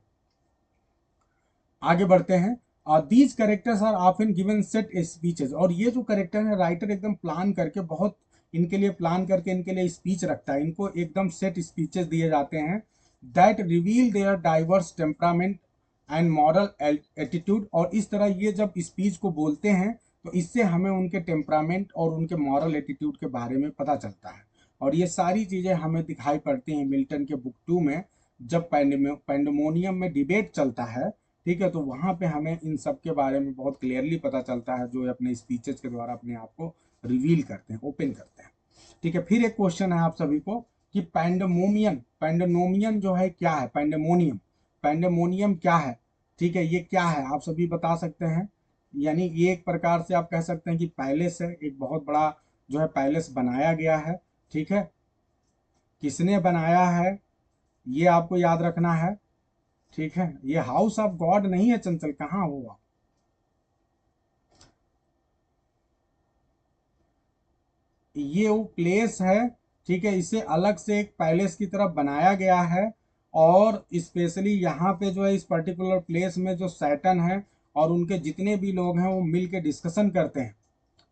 आगे बढ़ते हैं। These characters are often given set speeches, और ये जो करेक्टर है राइटर एकदम प्लान करके, बहुत इनके लिए प्लान करके इनके लिए स्पीच रखता है, इनको एकदम सेट स्पीचेस दिए जाते हैं that reveal their diverse temperament and moral attitude. और इस तरह ये जब स्पीच को बोलते हैं तो इससे हमें उनके टेम्परामेंट और उनके मॉरल एटीट्यूड के बारे में पता चलता है। और ये सारी चीजें हमें दिखाई पड़ती हैं मिल्टन के बुक 2 में, जब पैंडेमोनियम में डिबेट चलता है, ठीक है, तो वहां पे हमें इन सब के बारे में बहुत क्लियरली पता चलता है, जो अपने स्पीचेस के द्वारा अपने आप को रिवील करते हैं, ओपन करते हैं। ठीक है, फिर एक क्वेश्चन है आप सभी को कि पैंडेमोनियम, पैंडेमोनियम जो है क्या है, पैंडेमोनियम, पैंडेमोनियम क्या है, ठीक है, ये क्या है आप सभी बता सकते हैं। यानी ये एक प्रकार से आप कह सकते हैं कि पैलेस है, एक बहुत बड़ा जो है पैलेस बनाया गया है। ठीक है, किसने बनाया है ये आपको याद रखना है। ठीक है, ये हाउस ऑफ गॉड नहीं है चंचल, कहाँ हो आप? ये वो प्लेस है, ठीक है, इसे अलग से एक पैलेस की तरफ बनाया गया है। और स्पेशली यहाँ पे जो है इस पर्टिकुलर प्लेस में जो सैटर्न है और उनके जितने भी लोग हैं वो मिल के डिस्कशन करते हैं।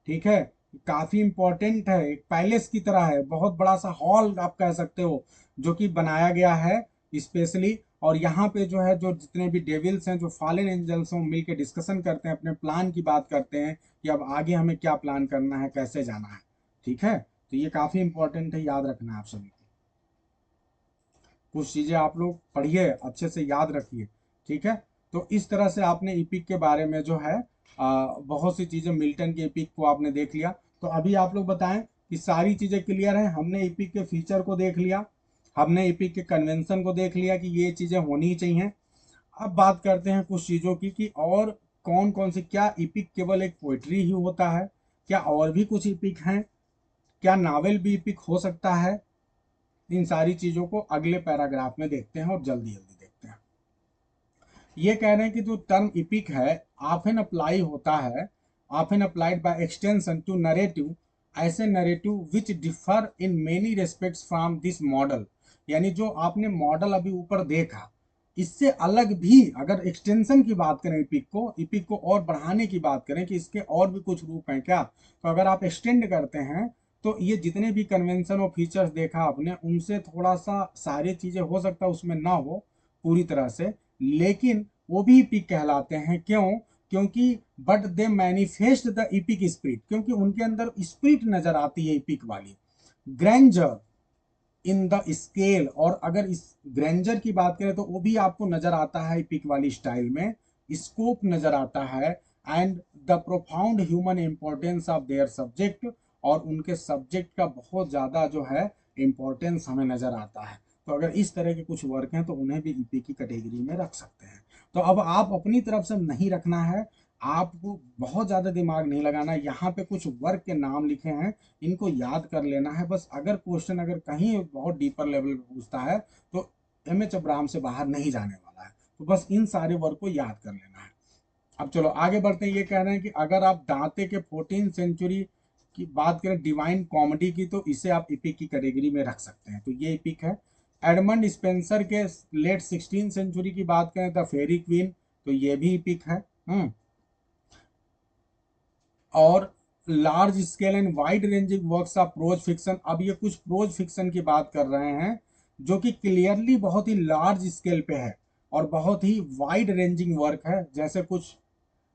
ठीक है, काफी इंपॉर्टेंट है, एक पैलेस की तरह है, बहुत बड़ा सा हॉल आप कह सकते हो, जो कि बनाया गया है स्पेशली। और यहाँ पे जो है जो जितने भी डेविल्स हैं, जो फॉलन एंजल्स हैं, वो मिलके डिस्कशन करते हैं, अपने प्लान की बात करते हैं कि अब आगे हमें क्या प्लान करना है, कैसे जाना है। ठीक है, तो ये काफी इंपॉर्टेंट है, याद रखना है आप सभी को। कुछ चीजें आप लोग पढ़िए, अच्छे से याद रखिए। ठीक है, तो इस तरह से आपने इपिक के बारे में जो है बहुत सी चीजें, मिल्टन के इपिक को आपने देख लिया। तो अभी आप लोग बताएं कि सारी चीजें क्लियर हैं, हमने इपिक के फीचर को देख लिया, हमने इपिक के कन्वेंशन को देख लिया कि ये चीजें होनी चाहिए। अब बात करते हैं कुछ चीजों की कि और कौन कौन सी, क्या इपिक केवल एक पोइट्री ही होता है, क्या और भी कुछ इपिक हैं, क्या नावल भी इपिक हो सकता है? इन सारी चीजों को अगले पैराग्राफ में देखते हैं और जल्दी जल्दी देखते हैं। ये कह रहे हैं कि जो टर्म इपिक है ऑफन अप्लाई होता है, often applied by extension to narrative, ऐसे narrative which differ in many respects from this model. यानी जो आपने मॉडल अभी ऊपर देखा, इससे अलग भी अगर एक्सटेंशन की बात करें, इपिक को और बढ़ाने की बात करें कि इसके और भी कुछ रूप हैं क्या, तो अगर आप एक्सटेंड करते हैं तो ये जितने भी कन्वेंशन और फीचर्स देखा आपने, उनसे थोड़ा सा सारी चीजें हो सकता है उसमें ना हो पूरी तरह से, लेकिन वो भी इपिक कहलाते हैं। क्यों? क्योंकि but they manifest the EPIC spirit, क्योंकि उनके अंदर स्पिरिट नजर आती है इपिक वाली, ग्रैंडर इन द स्केल। और अगर इस ग्रैंडर की बात करें तो वो भी आपको नजर आता है इपिक वाली स्टाइल में, स्कोप नजर आता है, and the profound human importance of their subject, और उनके सब्जेक्ट का बहुत ज्यादा जो है इंपॉर्टेंस हमें नजर आता है। तो अगर इस तरह के कुछ वर्क हैं तो उन्हें भी ईपी की कैटेगरी में रख सकते हैं। तो अब आप अपनी तरफ से नहीं रखना है, आपको बहुत ज़्यादा दिमाग नहीं लगाना है। यहाँ पे कुछ वर्क के नाम लिखे हैं, इनको याद कर लेना है बस। अगर क्वेश्चन अगर कहीं बहुत डीपर लेवल पे पूछता है तो एमएच अब्राहम से बाहर नहीं जाने वाला है, तो बस इन सारे वर्क को याद कर लेना है। अब चलो आगे बढ़ते हैं। ये कह रहे हैं कि अगर आप दांते के 14th सेंचुरी की बात करें डिवाइन कॉमेडी की, तो इसे आप इपिक की कैटेगरी में रख सकते हैं, तो ये इपिक है। एडमंड स्पेंसर के लेट 16th सेंचुरी की बात करें द फेरी क्वीन, तो ये भी इपिक है। और large scale and wide ranging works of pros fiction, अब ये कुछ प्रोज फिक्शन की बात कर रहे हैं जो कि क्लियरली बहुत ही लार्ज स्केल पे है और बहुत ही वाइड रेंजिंग वर्क है। जैसे कुछ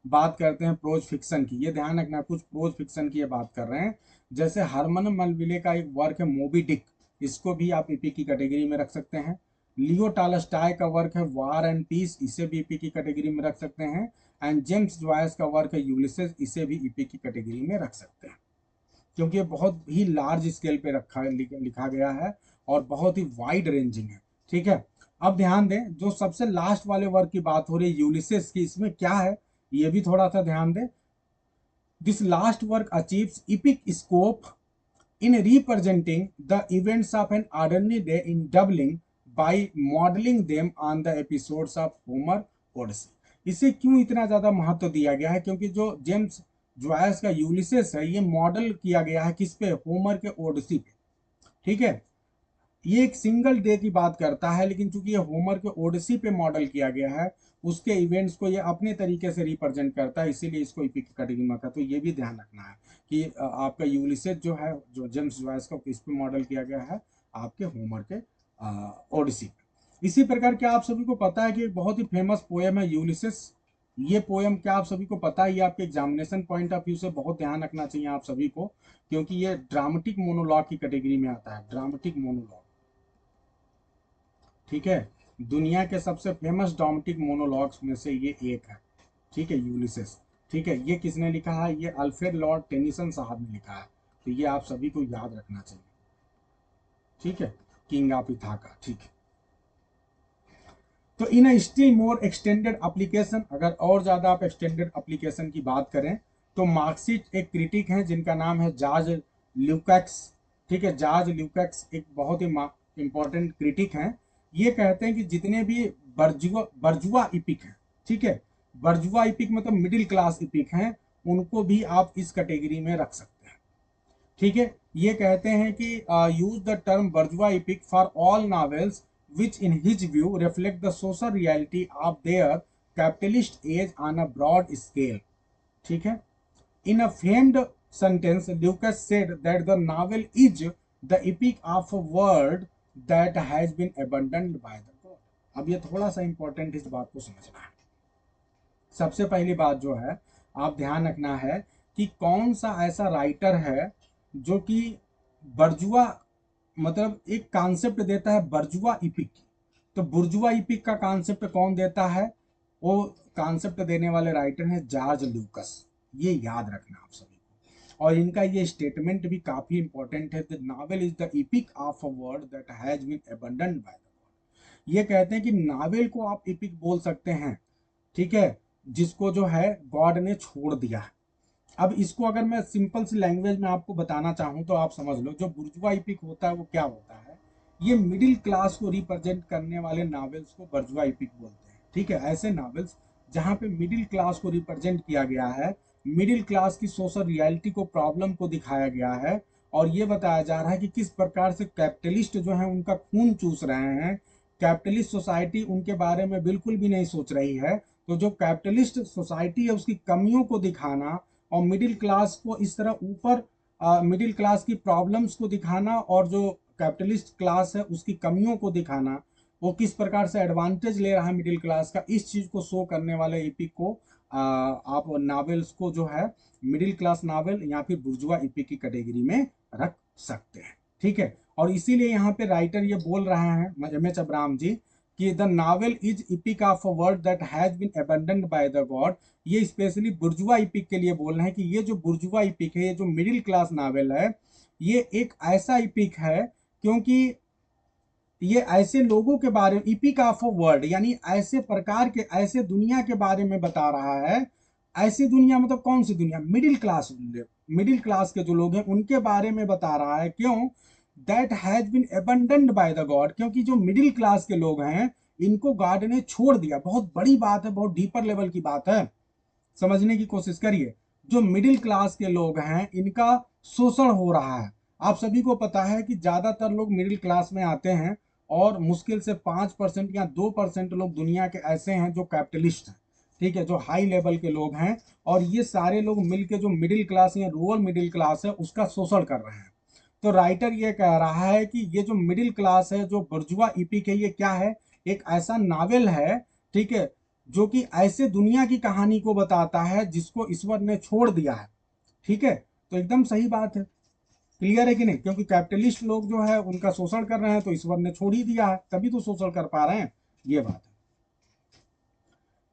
बात करते हैं प्रोज फिक्शन की, ये ध्यान रखना, कुछ प्रोज फिक्शन की ये बात कर रहे हैं। जैसे हरमन मलविले का एक वर्क है मोबी डिक, इसको भी आप ईपी की कैटेगरी में रख सकते हैं। लियो टालस्टाय का वर्क है वार एंड पीस, इसे भी ईपी की कैटेगरी में रख सकते हैं। एंड जेम्स जॉयस का वर्क है यूलिसेस, इसे भी ईपी की कैटेगरी में रख सकते हैं, क्योंकि ये बहुत ही लार्ज स्केल पे लिखा गया है और बहुत ही वाइड रेंजिंग है। ठीक है, अब ध्यान दें, जो सबसे लास्ट वाले वर्क की बात हो रही है यूलिसेस की, इसमें क्या है ये भी थोड़ा सा ध्यान दें। This last work achieves EPIC scope in representing the events of an ordinary day in Dublin by modeling them on the episodes of Homer Odyssey। इसे क्यों इतना ज्यादा महत्व दिया गया है? क्योंकि जो जेम्स जॉयस का यूलिसेस है ये मॉडल किया गया है किस पे? होमर के ओडिसी पे। ठीक है, ये एक सिंगल डे की बात करता है, लेकिन चूंकि ये होमर के ओडिसी पे मॉडल किया गया है, उसके इवेंट्स को ये अपने तरीके से रिप्रेजेंट करता है, इसीलिए इसको इपिक कैटेगरी में रखा। तो ये भी ध्यान रखना है कि आपका यूलिसेस जो है, जो जेम्स जॉयस का, किस पे मॉडल किया गया है? आपके होमर के ओडिसी पे। इसी प्रकार क्या आप सभी को पता है कि एक बहुत ही फेमस पोएम है यूलिसेस? ये पोएम क्या आप सभी को पता है? ये आपके एग्जामिनेशन पॉइंट ऑफ व्यू से बहुत ध्यान रखना चाहिए आप सभी को, क्योंकि ये ड्रामेटिक मोनोलॉग की कैटेगरी में आता है, ड्रामेटिक मोनोलॉग। ठीक है, दुनिया के सबसे फेमस ड्रामेटिक मोनोलॉग्स में से ये एक है। ठीक है, यूलिसेस। ठीक है, ये किसने लिखा है? ये अल्फ्रेड लॉर्ड टेनिसन साहब ने लिखा है, तो ये आप सभी को याद रखना चाहिए। ठीक है, किंग ऑफ इथाका। ठीक है, तो in still more extended application, अगर और ज्यादा आप एक्सटेंडेड एप्लीकेशन की बात करें तो मार्क्सिट एक क्रिटिक है जिनका नाम है जॉर्ज ल्यूकैक्स। ठीक है, जॉर्ज ल्यूकैक्स एक बहुत ही इंपॉर्टेंट क्रिटिक हैं। ये कहते हैं कि जितने भी बर्जुआ बर्जुआ इपिक हैं, ठीक है, बर्जुआ इपिक मतलब मिडिल क्लास इपिक हैं, उनको भी आप इस कैटेगरी में रख सकते हैं, ठीक है। ये कहते हैं कि use the term bourgeois epic for all novels which in his view reflect the social reality of their capitalist age on a broad scale, ठीक है। In a famed sentence, Lucas said that the novel is the epic of a world that has been abandoned by the god. अब ये थोड़ा सा important इस बात को समझना है। सबसे पहली बात जो है आप ध्यान रखना है कि कौन सा ऐसा राइटर है जो कि बर्जुआ मतलब एक कॉन्सेप्ट देता है बर्जुआ इपिक। तो बुर्जुआ इपिक का कॉन्सेप्ट कौन देता है? वो कॉन्सेप्ट देने वाले राइटर हैं जॉर्ज लूकस। ये याद रखना आप सभी को। और इनका ये स्टेटमेंट भी काफी इंपॉर्टेंट है, the novel is the epic of a world that has been abandoned by the god. ये कहते हैं कि नावल को आप इपिक बोल सकते हैं, ठीक है, जिसको जो है गॉड ने छोड़ दिया है। अब इसको अगर मैं सिंपल सी लैंग्वेज में आपको बताना चाहूँ तो आप समझ लो, जो बुर्जुआ इपिक होता है वो क्या होता है? ये मिडिल क्लास को रिप्रेजेंट करने वाले नॉवेल्स को बुर्जुआ इपिक बोलते हैं, ठीक है। ऐसे नॉवेल्स जहाँ पे मिडिल क्लास को रिप्रेजेंट किया गया है, मिडिल क्लास की सोशल रियलिटी को, प्रॉब्लम को दिखाया गया है, और ये बताया जा रहा है कि किस प्रकार से कैपिटलिस्ट जो है उनका खून चूस रहे हैं। कैपिटलिस्ट सोसाइटी उनके बारे में बिल्कुल भी नहीं सोच रही है। तो जो कैपिटलिस्ट सोसाइटी है उसकी कमियों को दिखाना और मिडिल क्लास को इस तरह ऊपर, मिडिल क्लास की प्रॉब्लम्स को दिखाना और जो कैपिटलिस्ट क्लास है उसकी कमियों को दिखाना, वो किस प्रकार से एडवांटेज ले रहा है मिडिल क्लास का, इस चीज को शो करने वाले एपिक को आप नावेल्स को जो है मिडिल क्लास नावल या फिर बुर्जुआ एपिक की कैटेगरी में रख सकते हैं, ठीक है। और इसीलिए यहाँ पे राइटर ये बोल रहे हैं एम एच अब्राहम जी कि the novel is epic of a world that has been abandoned by the god. ये स्पेशली बुर्जुआ इपिक के लिए बोल रहे हैं कि ये जो बुर्जुआ इपिक है, ये जो मिडिल क्लास नावल है, ये एक ऐसा इपिक है क्योंकि ये ऐसे लोगों के बारे में, इपिक ऑफ अ वर्ल्ड यानी ऐसे प्रकार के, ऐसे दुनिया के बारे में बता रहा है। ऐसी दुनिया मतलब कौन सी दुनिया? मिडिल क्लास, मिडिल क्लास के जो लोग हैं उनके बारे में बता रहा है। क्यों? That has been abandoned by the god, क्योंकि जो मिडिल क्लास के लोग हैं इनको गॉड ने छोड़ दिया। बहुत बड़ी बात है, बहुत डीपर लेवल की बात है, समझने की कोशिश करिए। जो मिडिल क्लास के लोग हैं इनका शोषण हो रहा है। आप सभी को पता है कि ज्यादातर लोग मिडिल क्लास में आते हैं और मुश्किल से 5% या 2% लोग दुनिया के ऐसे हैं जो कैपिटलिस्ट हैं, ठीक है, जो हाई लेवल के लोग हैं। और ये सारे लोग मिलके जो मिडिल क्लास या रूरल मिडिल क्लास है उसका शोषण कर रहे हैं। तो राइटर ये कह रहा है कि ये जो मिडिल क्लास है, जो बुर्जुआ इपिक है, ये क्या है? एक ऐसा नावल है, ठीक है, जो कि ऐसे दुनिया की कहानी को बताता है जिसको ईश्वर ने छोड़ दिया है, ठीक है। तो एकदम सही बात है, क्लियर है कि नहीं? क्योंकि कैपिटलिस्ट लोग जो है उनका शोषण कर रहे हैं तो ईश्वर ने छोड़ ही दिया है, तभी तो शोषण कर पा रहे हैं। ये बात है।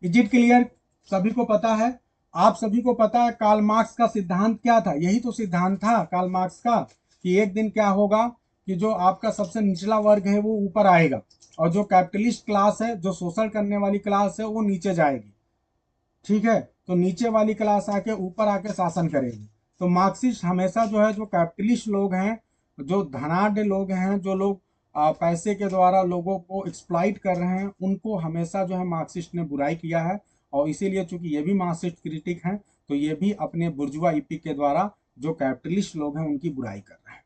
Is it clear? सभी को पता है? आप सभी को पता है कार्ल मार्क्स का सिद्धांत क्या था? यही तो सिद्धांत था कार्ल मार्क्स का कि एक दिन क्या होगा कि जो आपका सबसे निचला वर्ग है वो ऊपर आएगा और जो कैपिटलिस्ट क्लास है, जो शोषण करने वाली क्लास है, वो नीचे जाएगी, ठीक है। तो नीचे वाली क्लास आके ऊपर आके शासन करेगी। तो मार्क्सिस्ट हमेशा जो है, जो कैपिटलिस्ट लोग हैं, जो धनाढ़ लोग हैं, जो लोग पैसे के द्वारा लोगों को एक्सप्लॉइट कर रहे हैं, उनको हमेशा जो है मार्क्सिस्ट ने बुराई किया है। और इसीलिए चूंकि ये भी मार्क्सिस्ट क्रिटिक हैं, तो ये भी अपने बुर्जुआ इपिक के द्वारा जो कैपिटलिस्ट लोग हैं उनकी बुराई कर रहे हैं।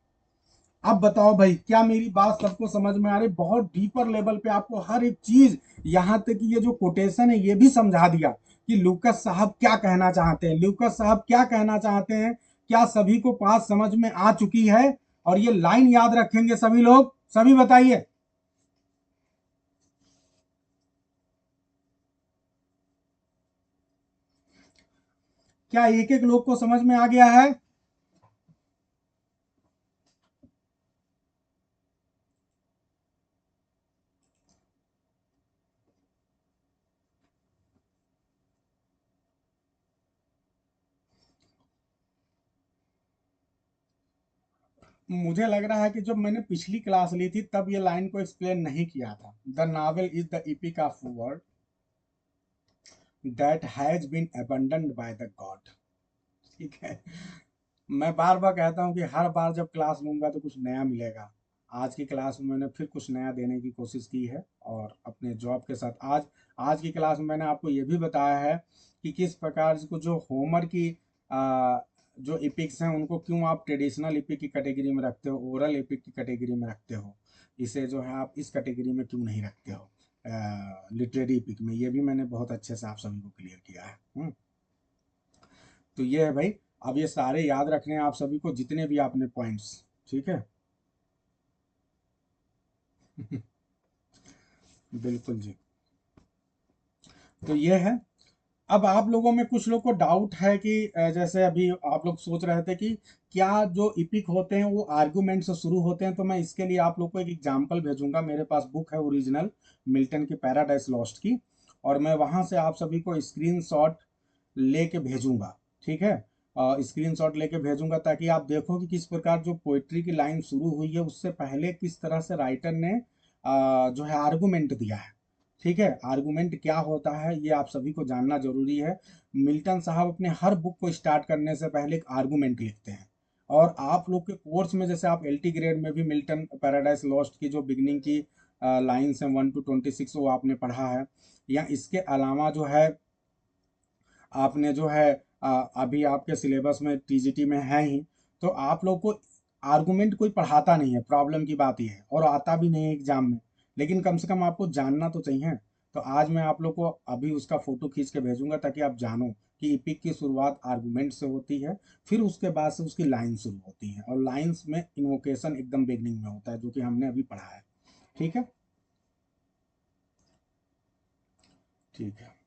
अब बताओ भाई, क्या मेरी बात सबको समझ में आ रही? बहुत डीपर लेवल पे आपको हर एक चीज, यहां तक कि ये जो कोटेशन है ये भी समझा दिया कि लूकस साहब क्या कहना चाहते हैं। लूकस साहब क्या कहना चाहते हैं, क्या सभी को बात समझ में आ चुकी है? और ये लाइन याद रखेंगे सभी लोग, सभी बताइए। क्या एक एक लोग को समझ में आ गया है? मुझे लग रहा है कि जब मैंने पिछली क्लास ली थी तब ये लाइन को एक्सप्लेन नहीं किया था। The novel is the epic of world that has been abandoned by the god, ठीक है। मैं बार बार कहता हूँ कि हर बार जब क्लास लूंगा तो कुछ नया मिलेगा। आज की क्लास में मैंने फिर कुछ नया देने की कोशिश की है, और अपने जॉब के साथ आज आज की क्लास में मैंने आपको ये भी बताया है कि किस प्रकार को जो होमर की जो इपिक्स हैं उनको क्यों आप ट्रेडिशनल इपिक की कैटेगरी में रखते हो, ओरल इपिक की कैटेगरी में रखते हो, इसे जो है आप इस कैटेगरी में क्यों नहीं रखते हो लिटरेरी इपिक में। ये भी मैंने बहुत अच्छे से आप सभी को क्लियर किया है। तो ये है भाई, अब ये सारे याद रखने हैं आप सभी को, जितने भी आपने पॉइंट्स, ठीक है। बिल्कुल जी। तो ये है। अब आप लोगों में कुछ लोग को डाउट है कि जैसे अभी आप लोग सोच रहे थे कि क्या जो इपिक होते हैं वो आर्गुमेंट से शुरू होते हैं, तो मैं इसके लिए आप लोग को एक एग्जांपल भेजूंगा। मेरे पास बुक है ओरिजिनल मिल्टन की पैराडाइस लॉस्ट की, और मैं वहां से आप सभी को स्क्रीनशॉट लेके भेजूंगा, ठीक है। स्क्रीनशॉट लेके भेजूंगा ताकि आप देखो कि किस प्रकार जो पोइट्री की लाइन शुरू हुई है उससे पहले किस तरह से राइटर ने जो है आर्गुमेंट दिया है, ठीक है। आर्गुमेंट क्या होता है ये आप सभी को जानना जरूरी है। मिल्टन साहब अपने हर बुक को स्टार्ट करने से पहले एक आर्गुमेंट लिखते हैं, और आप लोग के कोर्स में जैसे आप एलटी ग्रेड में भी मिल्टन पैराडाइस लॉस्ट की जो बिगनिंग की लाइन्स हैं 1 to 26 वो आपने पढ़ा है, या इसके अलावा जो है आपने जो है अभी आपके सिलेबस में टीजीटी में है ही, तो आप लोग को आर्गुमेंट कोई पढ़ाता नहीं है, प्रॉब्लम की बात यह है, और आता भी नहीं है एग्जाम में, लेकिन कम से कम आपको जानना तो चाहिए। तो आज मैं आप लोग को अभी उसका फोटो खींच के भेजूंगा ताकि आप जानो कि इपिक की शुरुआत आर्गुमेंट से होती है, फिर उसके बाद से उसकी लाइन शुरू होती है, और लाइंस में इन्वोकेशन एकदम बिगनिंग में होता है जो कि हमने अभी पढ़ा है, ठीक है। ठीक है।